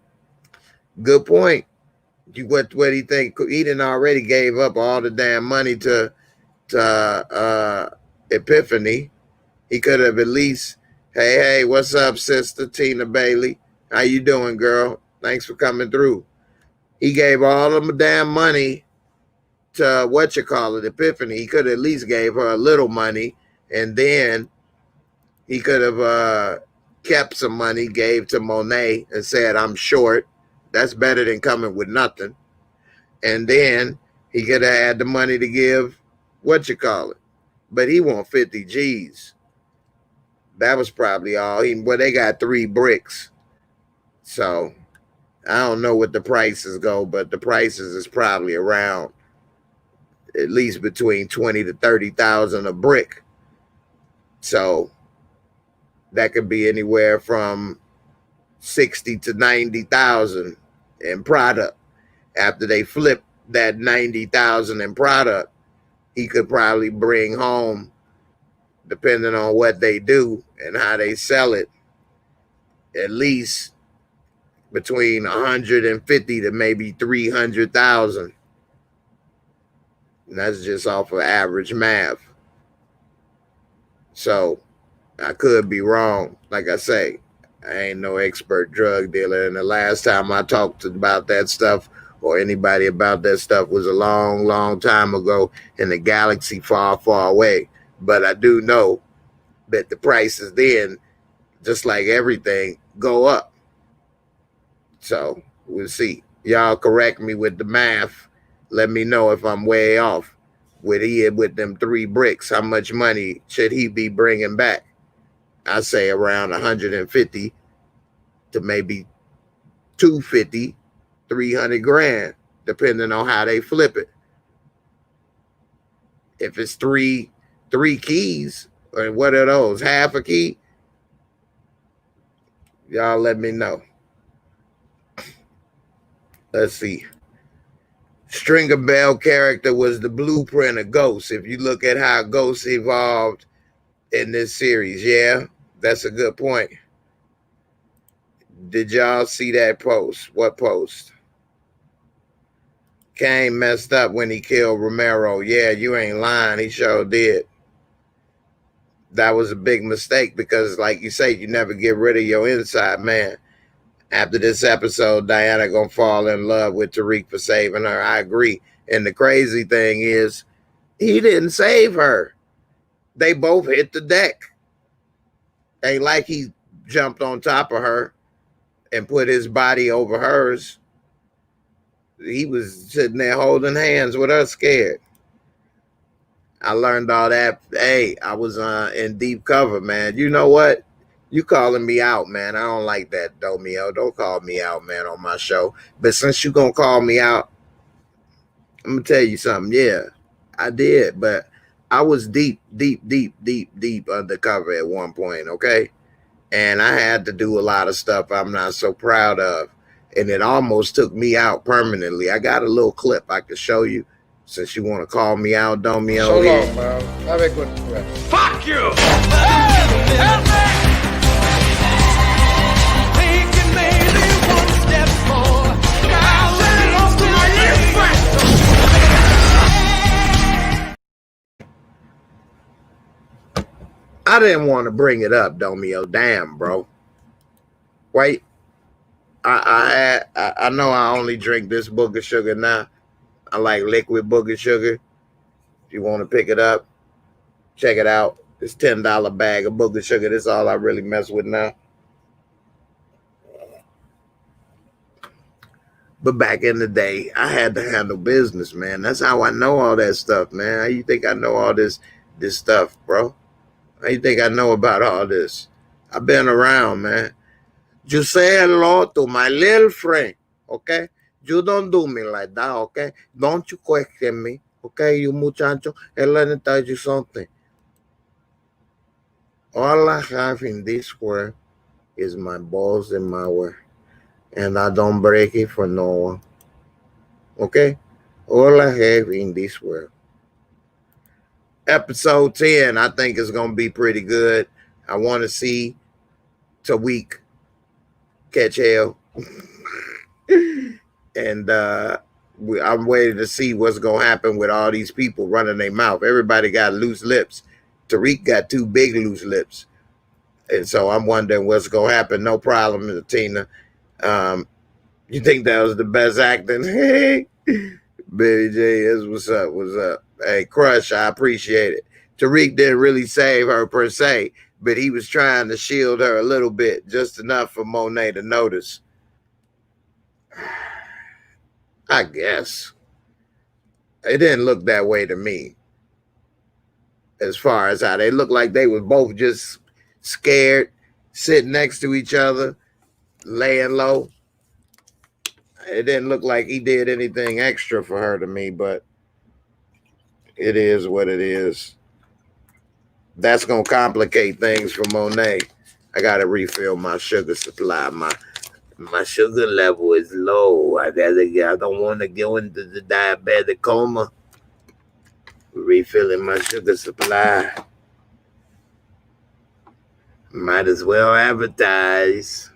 Good point. What do you think? He didn't already gave up all the damn money to Epiphany. He could have at least, hey, what's up, sister Tina Bailey? How you doing, girl? Thanks for coming through. He gave all of the damn money to Epiphany. He could have at least gave her a little money, and then he could have kept some money, gave to Monet, and said, I'm short. That's better than coming with nothing. And then he could have had the money to give but he want 50 G's. That was probably all. They got 3 bricks. So I don't know what the prices go, but the prices is probably around at least between 20 to 30,000 a brick. So that could be anywhere from 60 to 90,000 in product. After they flip that 90,000 in product, he could probably bring home, depending on what they do and how they sell it, at least between 150 to maybe 300,000. And that's just off of average math. So I could be wrong. Like I say, I ain't no expert drug dealer. And the last time I talked about that stuff or anybody about that stuff was a long, long time ago in a galaxy far, far away. But I do know that the prices then, just like everything, go up. So we'll see. Y'all correct me with the math. Let me know if I'm way off. With them 3 bricks, how much money should he be bringing back? I say around 150 to maybe 250, 300 grand, depending on how they flip it. If it's three keys, or what are those? Half a key? Y'all let me know. Let's see. Stringer Bell character was the blueprint of Ghost. If you look at how Ghost evolved in this series, yeah, that's a good point. Did y'all see that post? What post? Kane messed up when he killed Romero. Yeah, you ain't lying. He sure did. That was a big mistake because, like you say, you never get rid of your inside man. After this episode, Diana gonna fall in love with Tariq for saving her. I agree. And the crazy thing is, he didn't save her. They both hit the deck. Ain't like he jumped on top of her and put his body over hers. He was sitting there holding hands with her, scared. I learned all that. Hey, I was in deep cover, man. You know what? You calling me out, man. I don't like that, Domio. Don't call me out, man, on my show. But since you gonna call me out, I'm gonna tell you something. Yeah, I did, but I was deep undercover at one point, okay? And I had to do a lot of stuff I'm not so proud of. And it almost took me out permanently. I got a little clip I could show you since you want to call me out, Domio. So long, man. Have a good rest. Fuck you! I didn't want to bring it up, Domio. Damn, bro. Wait. I know I only drink this booger sugar now. I like liquid booger sugar. If you want to pick it up, check it out. It's $10 bag of booger sugar. This is all I really mess with now. But back in the day, I had to handle business, man. That's how I know all that stuff, man. How you think I know all this stuff, bro? How you think I know about all this? I've been around, man. You say hello to my little friend, okay? You don't do me like that, okay? Don't you question me, okay, you muchacho? And let me tell you something. All I have in this world is my balls and my word. And I don't break it for no one, okay? All I have in this world. Episode 10, I think is going to be pretty good. I want to see Tariq catch hell. And I'm waiting to see what's going to happen with all these people running their mouth. Everybody got loose lips. Tariq got 2 big loose lips. And so I'm wondering what's going to happen. No problem, Tina. You think that was the best acting? Baby J, that's what's up. What's up? Hey, Crush, I appreciate it. Tariq didn't really save her per se, but he was trying to shield her a little bit, just enough for Monet to notice. I guess. It didn't look that way to me. As far as how they looked like they were both just scared, sitting next to each other, laying low. It didn't look like he did anything extra for her to me, but it is what it is. That's going to complicate things for Monet. I got to refill my sugar supply. My sugar level is low. I don't want to go into the diabetic coma. Refilling my sugar supply. Might as well advertise.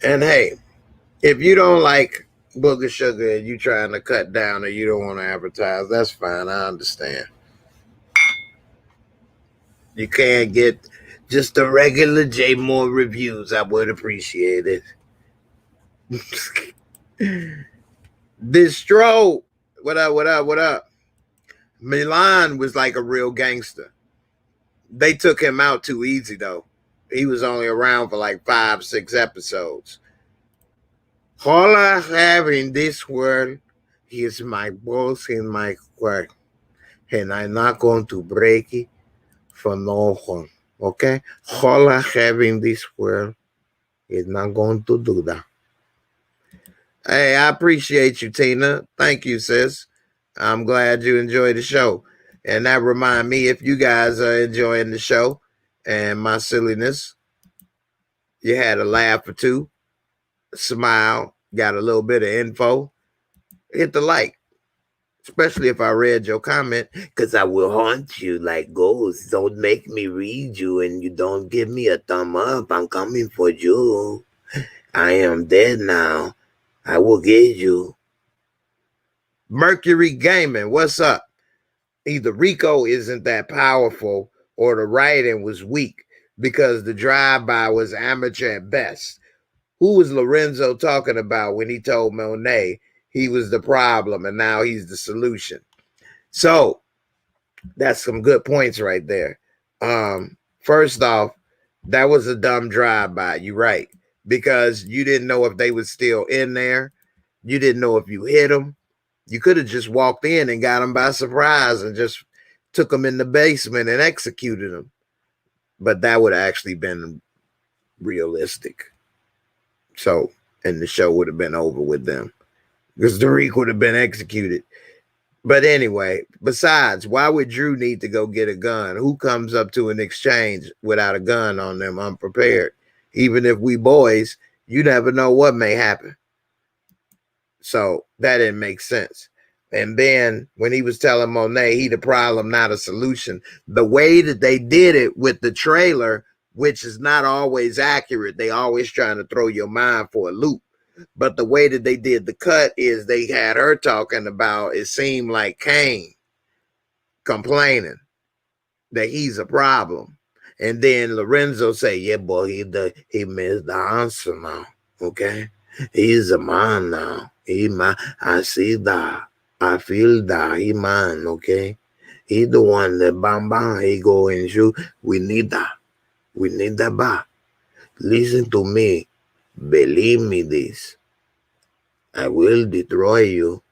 And hey, if you don't like booger sugar and you trying to cut down or you don't want to advertise, that's fine. I understand. You can't get just the regular J Moore reviews. I would appreciate it. Distro, what up? Milan was like a real gangster. They took him out too easy though. He was only around for like 5-6 episodes. All I have in this world is my balls and my word. And I'm not going to break it for no one. Okay? All I have in this world is not going to do that. Hey, I appreciate you, Tina. Thank you, sis. I'm glad you enjoyed the show. And that remind me, if you guys are enjoying the show and my silliness, you had a laugh or two, smile, got a little bit of info, hit the like. Especially if I read your comment, because I will haunt you like ghosts. Don't make me read you and you don't give me a thumb up. I'm coming for you. I am dead now. I will get you. Mercury Gaming, what's up? Either Rico isn't that powerful or the writing was weak because the drive-by was amateur at best. Who was Lorenzo talking about when he told Monet he was the problem and now he's the solution? So that's some good points right there. First off, that was a dumb drive-by. You're right. Because you didn't know if they was still in there. You didn't know if you hit them. You could have just walked in and got them by surprise and just took them in the basement and executed them. But that would have actually been realistic. So, and the show would have been over with them because Tariq would have been executed. But anyway, besides, why would Drew need to go get a gun? Who comes up to an exchange without a gun on them unprepared? Even if we boys, you never know what may happen. So that didn't make sense. And then when he was telling Monet he the problem, not a solution, the way that they did it with the trailer, which is not always accurate, they always trying to throw your mind for a loop. But the way that they did the cut is they had her talking about, it seemed like Kane complaining that he's a problem. And then Lorenzo say, yeah, boy, he missed the answer now. Okay. He's a man now. He man. I see that. I feel that. He man, okay? He the one that bam, he go and shoot. We need that. We need that back. Listen to me. Believe me this. I will destroy you.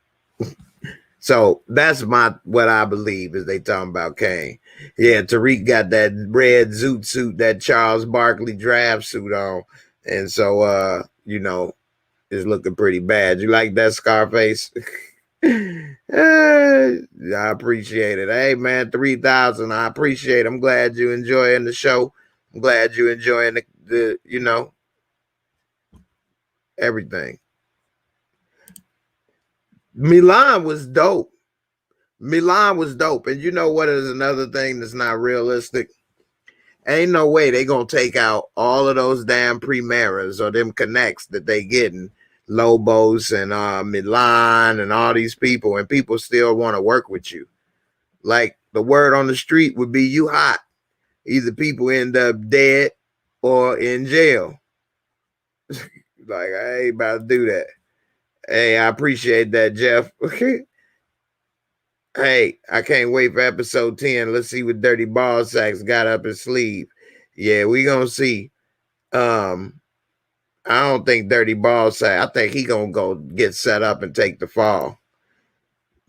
So that's what I believe is they talking about Kane. Yeah, Tariq got that red zoot suit, that Charles Barkley draft suit on. And so, you know, it's looking pretty bad. You like that Scarface? I appreciate it. Hey, man, 3,000. I appreciate it. I'm glad you enjoying the show. I'm glad you enjoying the you know, everything. Milan was dope. Milan was dope. And you know what is another thing that's not realistic? Ain't no way they gonna take out all of those damn Primeras or them connects that they getting, Lobos and Milan and all these people, and people still want to work with you. Like the word on the street would be you hot. Either people end up dead or in jail. Like, I ain't about to do that. Hey, I appreciate that, Jeff. Hey, I can't wait for episode 10. Let's see what Dirty Ball Sacks got up his sleeve. Yeah, we gonna see. I don't think Dirty Ball Sack. I think he gonna go get set up and take the fall.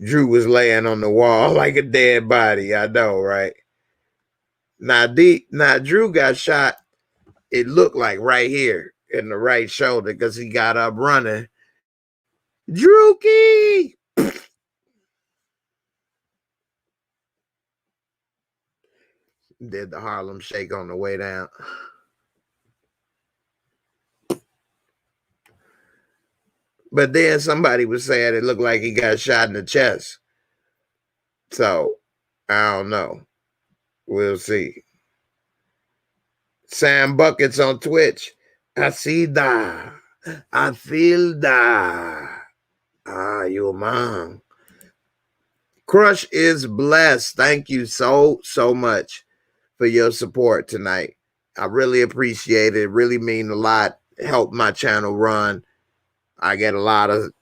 Drew was laying on the wall like a dead body. I know, right? Now Drew got shot. It looked like right here in the right shoulder because he got up running. Drewkey! Did the Harlem Shake on the way down. But then somebody was saying it looked like he got shot in the chest. So, I don't know. We'll see. Sam Buckets on Twitch. I see that. I feel that. Ah, your mom. Crush is blessed. Thank you so much for your support tonight. I really appreciate it. It really mean a lot. Help my channel run. I get a lot of,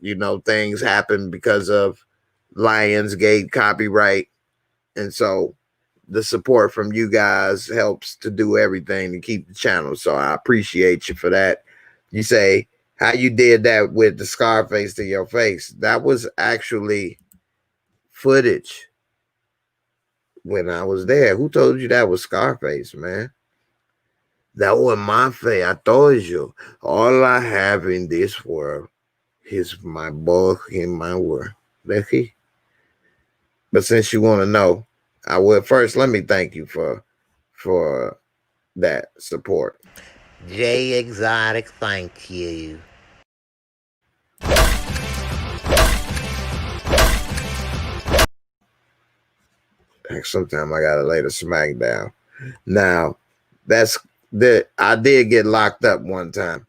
things happen because of Lionsgate copyright. And so the support from you guys helps to do everything to keep the channel. So I appreciate you for that. You say how you did that with the Scarface to your face. That was actually footage when I was there. Who told you that was Scarface, man? That was my face. I told you. All I have in this world is my book in my word. Becky. But since you want to know, I will first let me thank you for that support. J Exotic, thank you. Sometime I gotta lay the smack down. Now, that's that I did get locked up one time.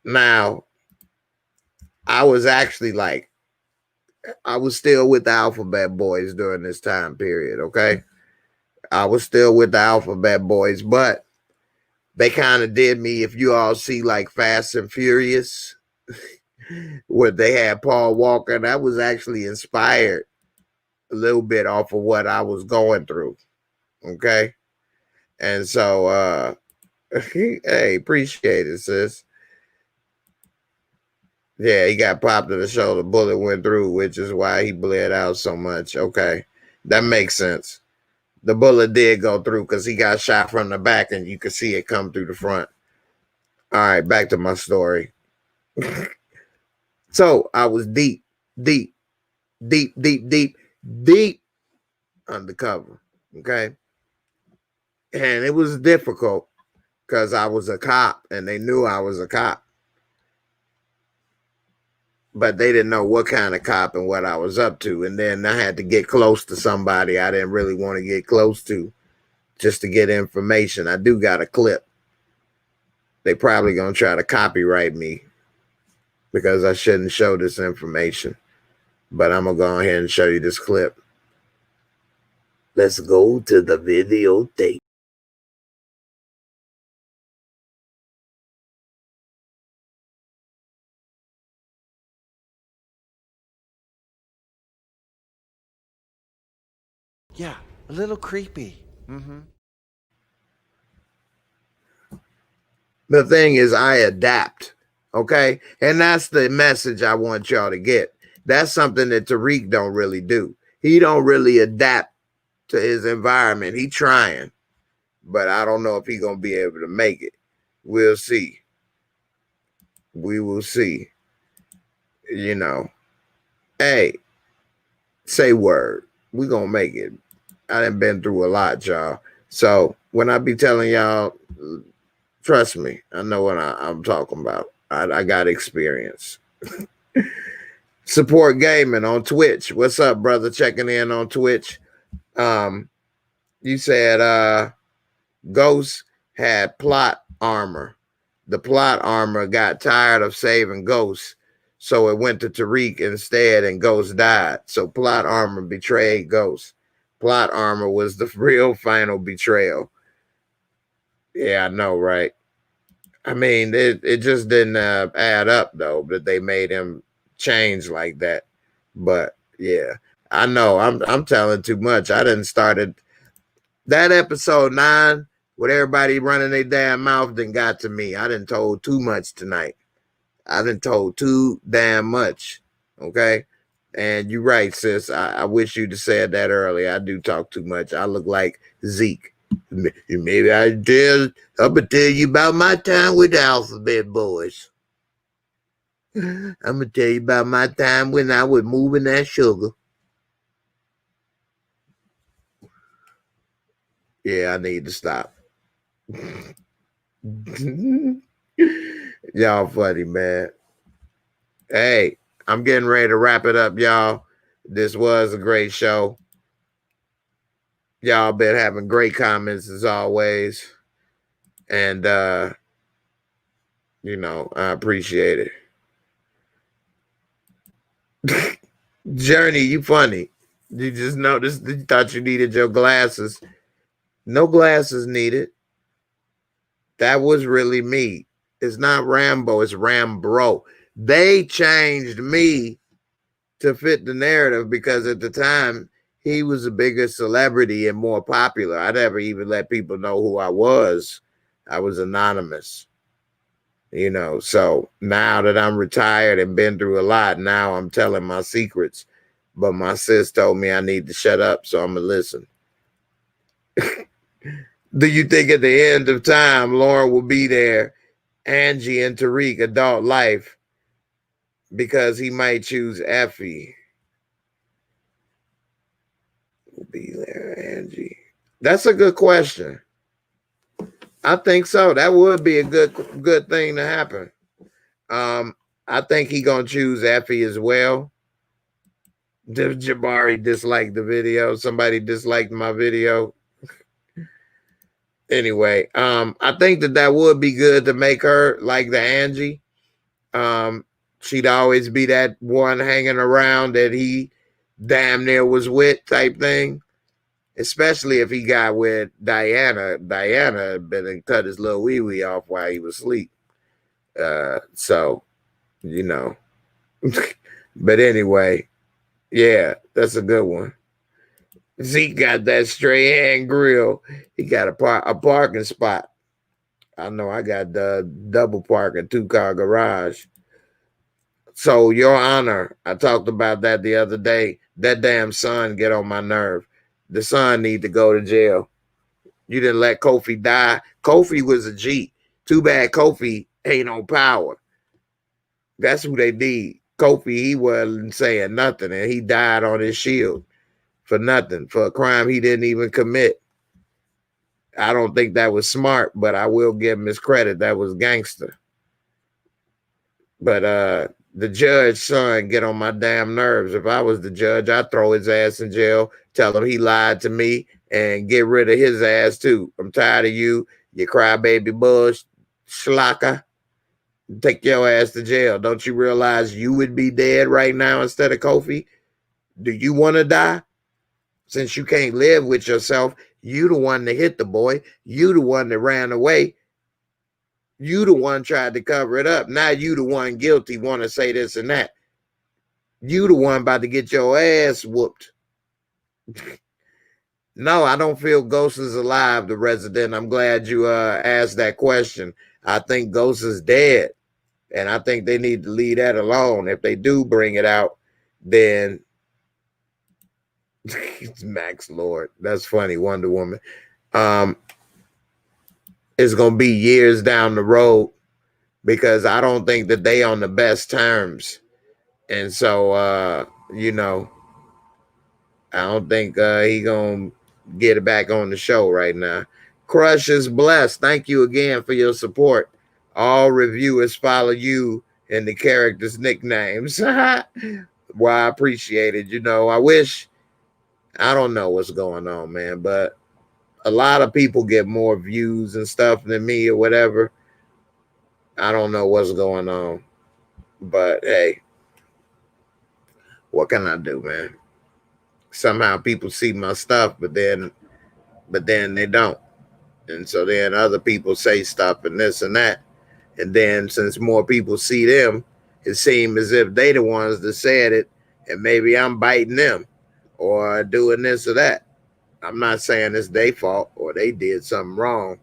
Now, I was actually like, I was still with the Alphabet Boys during this time period, okay? I was still with the Alphabet Boys, but they kind of did me. If you all see like Fast and Furious, where they had Paul Walker, that was actually inspired a little bit off of what I was going through, okay? And so, hey, appreciate it, sis. Yeah, he got popped in the shoulder, bullet went through, which is why he bled out so much. Okay, that makes sense. The bullet did go through because he got shot from the back and you could see it come through the front. All right, back to my story. So I was deep undercover. Okay. And it was difficult because I was a cop and they knew I was a cop. But they didn't know what kind of cop and what I was up to. And then I had to get close to somebody I didn't really want to get close to just to get information. I do got a clip. They probably going to try to copyright me because I shouldn't show this information. But I'm going to go ahead and show you this clip. Let's go to the videotape. Yeah, a little creepy. The thing is, I adapt, okay? And that's the message I want y'all to get. That's something that Tariq don't really do. He don't really adapt to his environment. He trying, but I don't know if he gonna be able to make it. We'll see. We will see. You know, hey, say word. We gonna make it. I done been through a lot, y'all. So when I be telling y'all, trust me, I know what I'm talking about. I got experience. Support Gaming on Twitch. What's up, brother? Checking in on Twitch. You said Ghost had plot armor. The plot armor got tired of saving Ghost, so it went to Tariq instead, and Ghost died. So plot armor betrayed Ghost. Plot armor was the real final betrayal. Yeah, I know, right? I mean, it just didn't add up though that they made him change like that. But yeah, I know I'm telling too much. I didn't started that episode 9 with everybody running their damn mouth. Then got to me. I didn't told too much tonight. I didn't told too damn much. Okay. And you're right, sis. I wish you'd have said that earlier. I do talk too much. I look like Zeke. Maybe I'm gonna tell you about my time with the Alphabet Boys. I'm gonna tell you about my time when I was moving that sugar. Yeah, I need to stop. Y'all funny, man. Hey, I'm getting ready to wrap it up, y'all. This was a great show. Y'all been having great comments as always. And you know, I appreciate it. Journey, you funny. You just noticed you thought you needed your glasses. No glasses needed. That was really me. It's not Rambo, it's Rambro. They changed me to fit the narrative because at the time he was a bigger celebrity and more popular. I never even let people know who I was. I was anonymous. You know, so now that I'm retired and been through a lot, now I'm telling my secrets. But my sis told me I need to shut up, so I'm gonna listen. Do you think at the end of time, Lauren will be there, Angie and Tariq, adult life, because he might choose Effie? Will be there, Angie. That's a good question. I think so. That would be a good thing to happen. I think he gonna choose Effie as well. Jabari disliked the video. Somebody disliked my video. Anyway, I think that would be good to make her like the Angie. She'd always be that one hanging around that he damn near was with type thing. Especially if he got with Diana. Diana had been and cut his little wee wee off while he was asleep. So, you know. But anyway, yeah, that's a good one. Zeke got that straight hand grill. He got a parking spot. I know I got the double parking 2-car garage. So, Your Honor, I talked about that the other day. That damn son get on my nerve. The son need to go to jail. You didn't let Kofi die. Kofi was a G. Too bad Kofi ain't on power. That's who they need. Kofi, he wasn't saying nothing, and he died on his shield for nothing, for a crime he didn't even commit. I don't think that was smart, but I will give him his credit. That was gangster. But the judge's son get on my damn nerves. If I was the judge, I'd throw his ass in jail, tell him he lied to me, and get rid of his ass too. I'm tired of you crybaby bush schlocker. Take your ass to jail. Don't you realize you would be dead right now instead of Kofi? Do you want to die? Since you can't live with yourself, you the one that hit the boy. You the one that ran away. You the one tried to cover it up. Now you the one guilty, want to say this and that. You the one about to get your ass whooped. No, I don't feel Ghost is alive, the resident. I'm glad you asked that question. I think Ghost is dead. And I think they need to leave that alone. If they do bring it out, then it's Max Lord. That's funny, Wonder Woman. It's going to be years down the road because I don't think that they on the best terms. And so, you know, I don't think he going to get it back on the show right now. Crush is blessed. Thank you again for your support. All reviewers follow you and the characters' nicknames. Well, I appreciate it. You know, I don't know what's going on, man, but a lot of people get more views and stuff than me or whatever. I don't know what's going on, but hey, what can I do, man? Somehow people see my stuff, but then they don't. And so then other people say stuff and this and that. And then since more people see them, it seems as if they the ones that said it, and maybe I'm biting them or doing this or that. I'm not saying it's their fault or they did something wrong,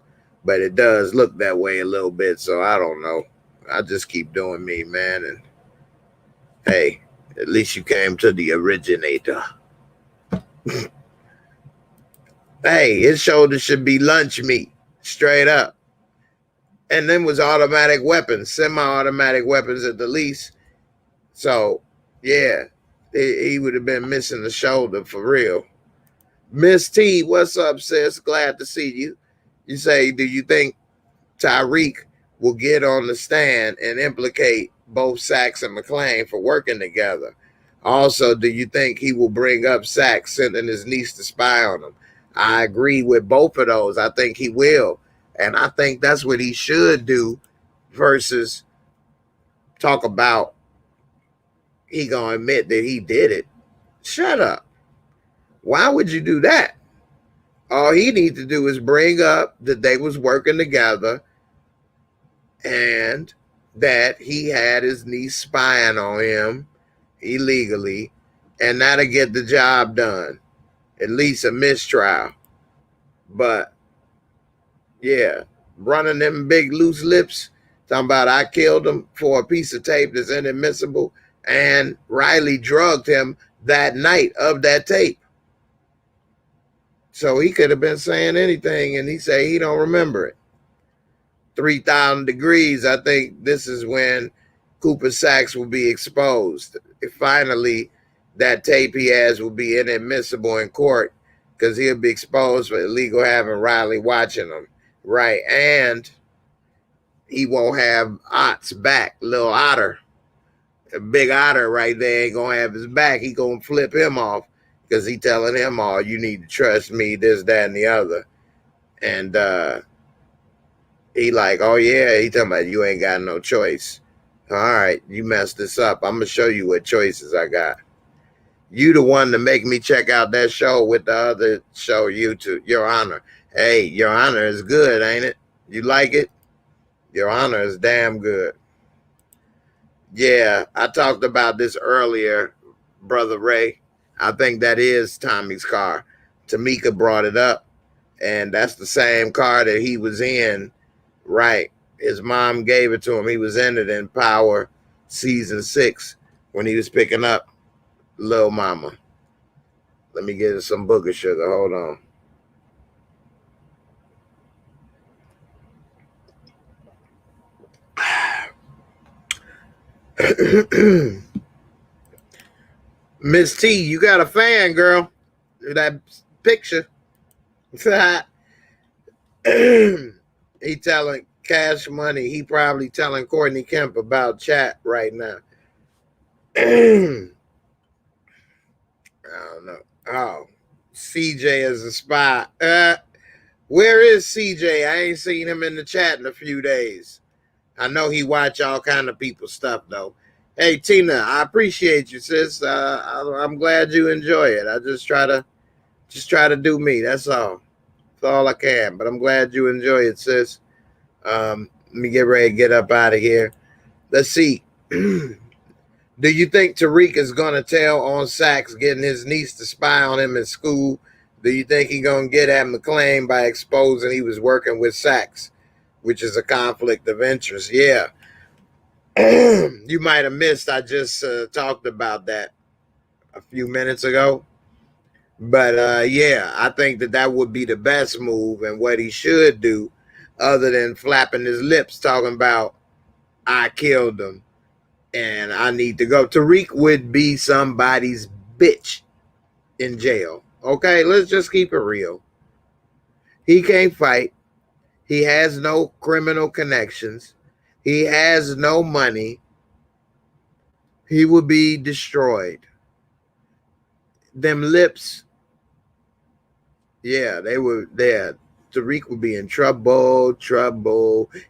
but it does look that way a little bit. So I don't know. I just keep doing me, man. And hey, at least you came to the originator. Hey, his shoulder should be lunch meat, straight up. And then was automatic weapons, semi-automatic weapons at the least. So, yeah, he would have been missing the shoulder for real. Miss T, what's up, sis? Glad to see you. You say, do you think Tyreek will get on the stand and implicate both Sachs and McClain for working together? Also, do you think he will bring up Sachs sending his niece to spy on him? I agree with both of those. I think he will. And I think that's what he should do versus talk about he gonna admit that he did it. Shut up. Why would you do that? All he needs to do is bring up that they was working together and that he had his niece spying on him illegally, and that'll get the job done. At least a mistrial. But yeah, running them big loose lips, talking about I killed him for a piece of tape that's inadmissible, and Riley drugged him that night of that tape. So he could have been saying anything, and he say he don't remember it. 3,000 degrees, I think this is when Cooper Sachs will be exposed. If finally, that tape he has will be inadmissible in court because he'll be exposed for illegal having Riley watching him. right? And he won't have Ott's back, little Otter. A big Otter right there ain't gonna have his back. He gonna flip him off because he telling him, "Oh, you need to trust me, this, that, and the other." And he like, "Oh yeah," he talking about, "You ain't got no choice. All right, you messed this up. I'm gonna show you what choices I got. You the one to make me check out that show with the other show, YouTube, Your Honor. Hey, Your Honor is good, ain't it? You like it? Your Honor is damn good." Yeah, I talked about this earlier, Brother Ray. I think that is Tommy's car. Tamika brought it up, and that's the same car that he was in, right? His mom gave it to him. He was in it in Power season 6 when he was picking up Lil Mama. Let me get some booger sugar. Hold on. Miss T, you got a fan, girl. That picture. He telling Cash Money. He probably telling Courtney Kemp about chat right now. I don't know. Oh, CJ is a spy. Where is CJ? I ain't seen him in the chat in a few days. I know he watch all kind of people's stuff though. Hey Tina, I appreciate you, sis. I'm glad you enjoy it. I just try to do me. That's all. That's all I can. But I'm glad you enjoy it, sis. Let me get ready to get up out of here. Let's see. Do you think Tariq is gonna tell on Sachs getting his niece to spy on him in school? Do you think he's gonna get at McClain by exposing he was working with Sachs, which is a conflict of interest? Yeah. You might have missed. I just talked about that a few minutes ago. But yeah, I think that would be the best move and what he should do, other than flapping his lips talking about I killed him and I need to go. Tariq would be somebody's bitch in jail. Okay, let's just keep it real. He can't fight. He has no criminal connections. He has no money. He would be destroyed. Them lips, yeah, they were there. Tariq would be in trouble.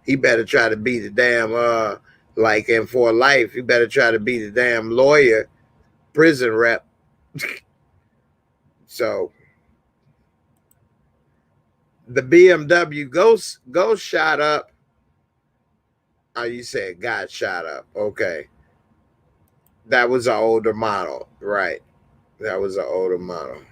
He better try to be the damn like in For Life, he better try to be the damn lawyer, prison rep. So the BMW ghost shot up. Oh, you said got shot up. Okay. That was an older model, right? That was an older model.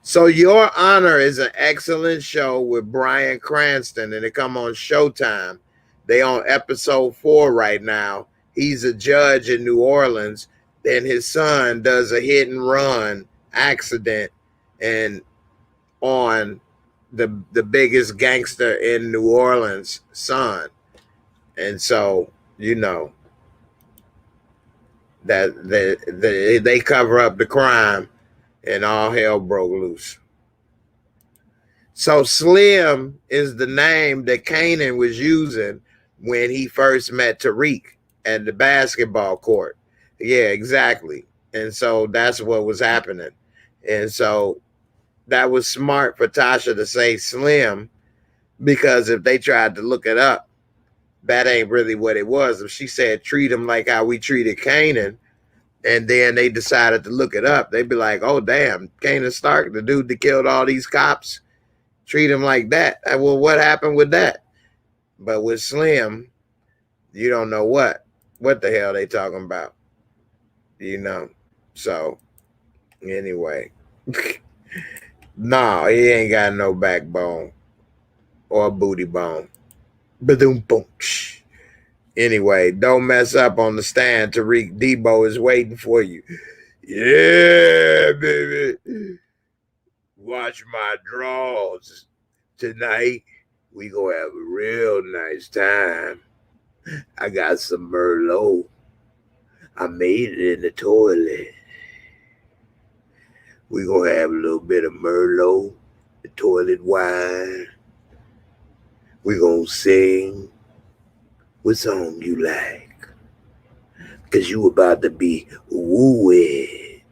So Your Honor is an excellent show with Bryan Cranston, and it come on Showtime. They on episode 4 right now. He's a judge in New Orleans. Then his son does a hit and run accident and on the biggest gangster in New Orleans' son. And so, you know, that they cover up the crime and all hell broke loose. So Slim is the name that Kanan was using when he first met Tariq at the basketball court. Yeah, exactly. And so that's what was happening. And so that was smart for Tasha to say Slim, because if they tried to look it up, that ain't really what it was. If she said treat him like how we treated Kanan, and then they decided to look it up, they'd be like, oh, damn, Kanan Stark, the dude that killed all these cops, treat him like that. Well, what happened with that? But with Slim, you don't know what the hell they talking about, you know? So anyway, no, he ain't got no backbone or booty bone. Ba-doom, boom. Anyway, don't mess up on the stand. Tariq Debo is waiting for you. Yeah, baby. Watch my draws. Tonight, we gonna have a real nice time. I got some Merlot. I made it in the toilet. We gonna have a little bit of Merlot, the toilet wine. We gonna sing what song you like, cause you about to be wooed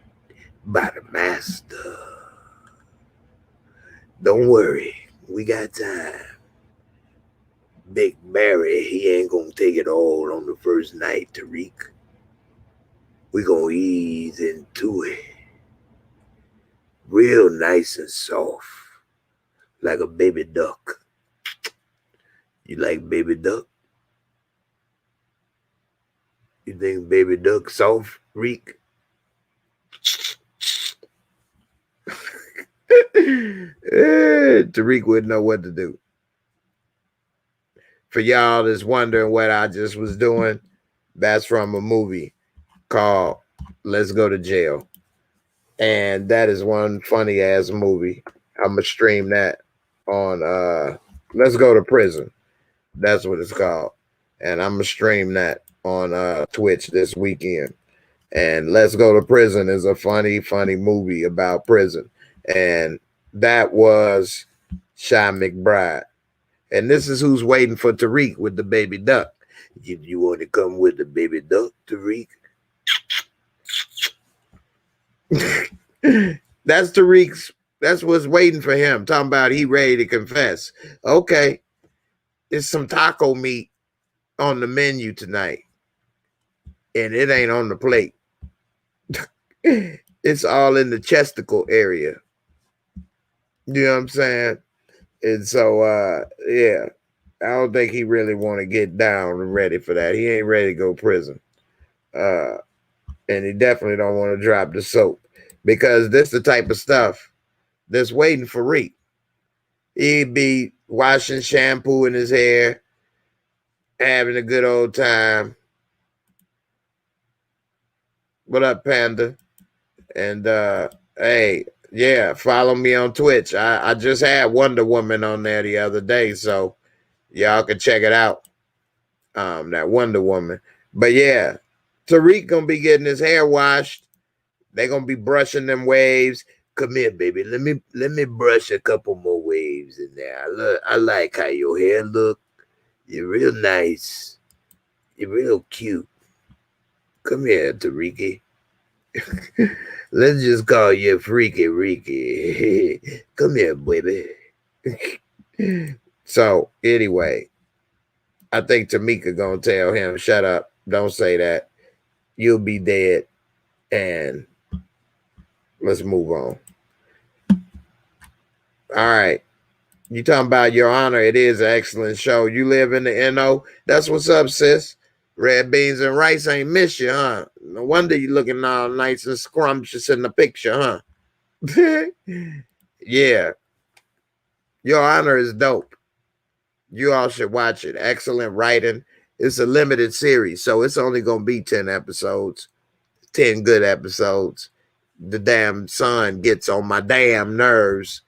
by the master. Don't worry, we got time. Big Barry, he ain't gonna take it all on the first night, Tariq. We gonna ease into it. Real nice and soft, like a baby duck. You like baby duck? You think baby duck soft, Reek? Tariq wouldn't know what to do. For y'all that's wondering what I just was doing, that's from a movie called Let's Go to Jail. And that is one funny ass movie. I'm gonna stream that on Let's Go to Prison. That's what it's called. And I'm gonna stream that on Twitch this weekend. And Let's Go to Prison is a funny movie about prison. And that was Shy McBride. And this is who's waiting for Tariq with the baby duck. You want to come with the baby duck, Tariq? That's Tariq's. That's what's waiting for him. Talking about he ready to confess. Okay, there's some taco meat on the menu tonight, and it ain't on the plate. It's all in the chesticle area. You know what I'm saying? And so, yeah, I don't think he really want to get down and ready for that. He ain't ready to go to prison. And he definitely don't want to drop the soap, because this the type of stuff that's waiting for Reek. He'd be washing shampoo in his hair, having a good old time. What up, Panda? And hey, yeah, follow me on Twitch. I just had Wonder Woman on there the other day, so y'all can check it out. That Wonder Woman. But yeah, Tariq gonna be getting his hair washed. They gonna be brushing them waves. Come here, baby. Let me brush a couple more waves in there. I like how your hair look. You're real nice. You're real cute. Come here, Tariqi. Let's just call you Freaky Reeky. Come here, baby. So anyway, I think Tamika gonna tell him, shut up, don't say that. You'll be dead. And let's move on. All right. You talking about Your Honor. It is an excellent show. You live in the NO. That's what's up, sis. Red beans and rice ain't miss you, huh? No wonder you looking all nice and scrumptious in the picture, huh? Yeah. Your Honor is dope. You all should watch it. Excellent writing. It's a limited series, so it's only going to be 10 episodes. 10 good episodes. The damn son gets on my damn nerves.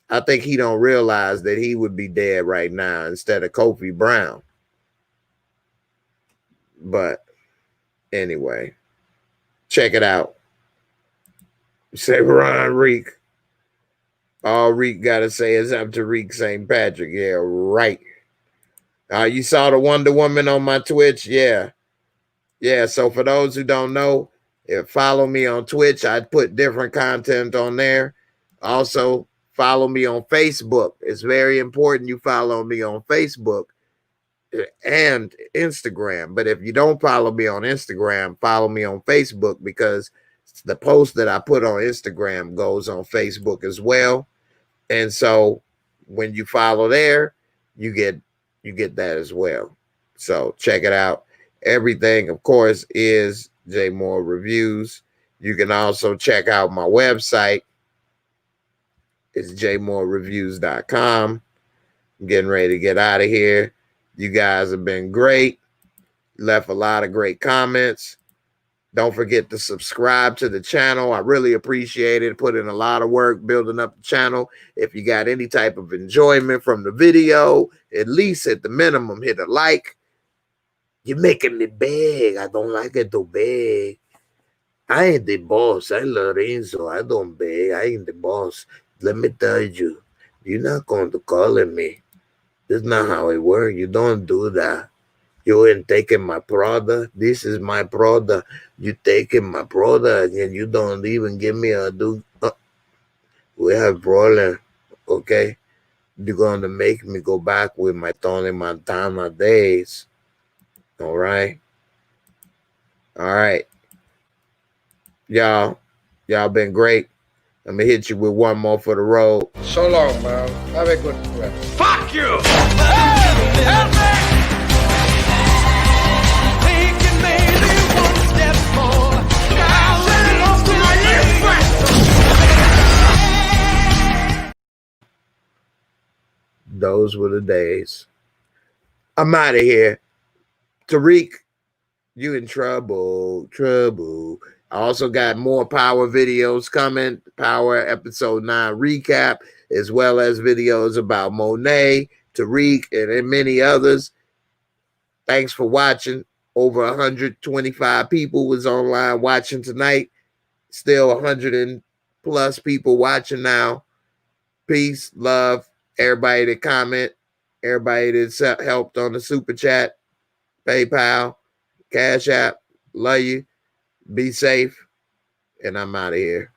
I think he don't realize that he would be dead right now instead of Kofi Brown. But anyway, check it out. Say Ron Reek. All Reek got to say is I'm Tariq St. Patrick. Yeah, right. You saw the Wonder Woman on my Twitch? Yeah. Yeah, so for those who don't know, follow me on Twitch. I put different content on there. Also, follow me on Facebook. It's very important you follow me on Facebook and Instagram. But if you don't follow me on Instagram, follow me on Facebook, because the post that I put on Instagram goes on Facebook as well. And so when you follow there, you get that as well. So check it out. Everything, of course, is J Moore Reviews. You can also check out my website. It's JAYMOOREREVIEWS.com. I'm getting ready to get out of here. You guys have been great. Left a lot of great comments. Don't forget to subscribe to the channel. I really appreciate it. Put in a lot of work building up the channel. If you got any type of enjoyment from the video, at least at the minimum, hit a like. You're making me beg. I don't like it to beg. I ain't the boss. I'm Lorenzo. I don't beg. I ain't the boss. Let me tell you, you're not going to call me That's not how it works. You don't do that. You ain't taking my product. This is my product. You taking my product and you don't even give me a do. We have problem, okay? You're going to make me go back with my Tony Montana days. All right? All right. Y'all been great. I'm going to hit you with one more for the road. So long, man. Have a good rest. Fuck you! Those were the days. I'm out of here. Tariq, you in trouble. I also got more Power videos coming. Power episode 9 recap, as well as videos about Monet, Tariq, and many others. Thanks for watching. Over 125 people was online watching tonight. Still 100 and plus people watching now. Peace, love, everybody that comment, everybody that's helped on the super chat, PayPal, Cash App. Love you. Be safe. And I'm out of here.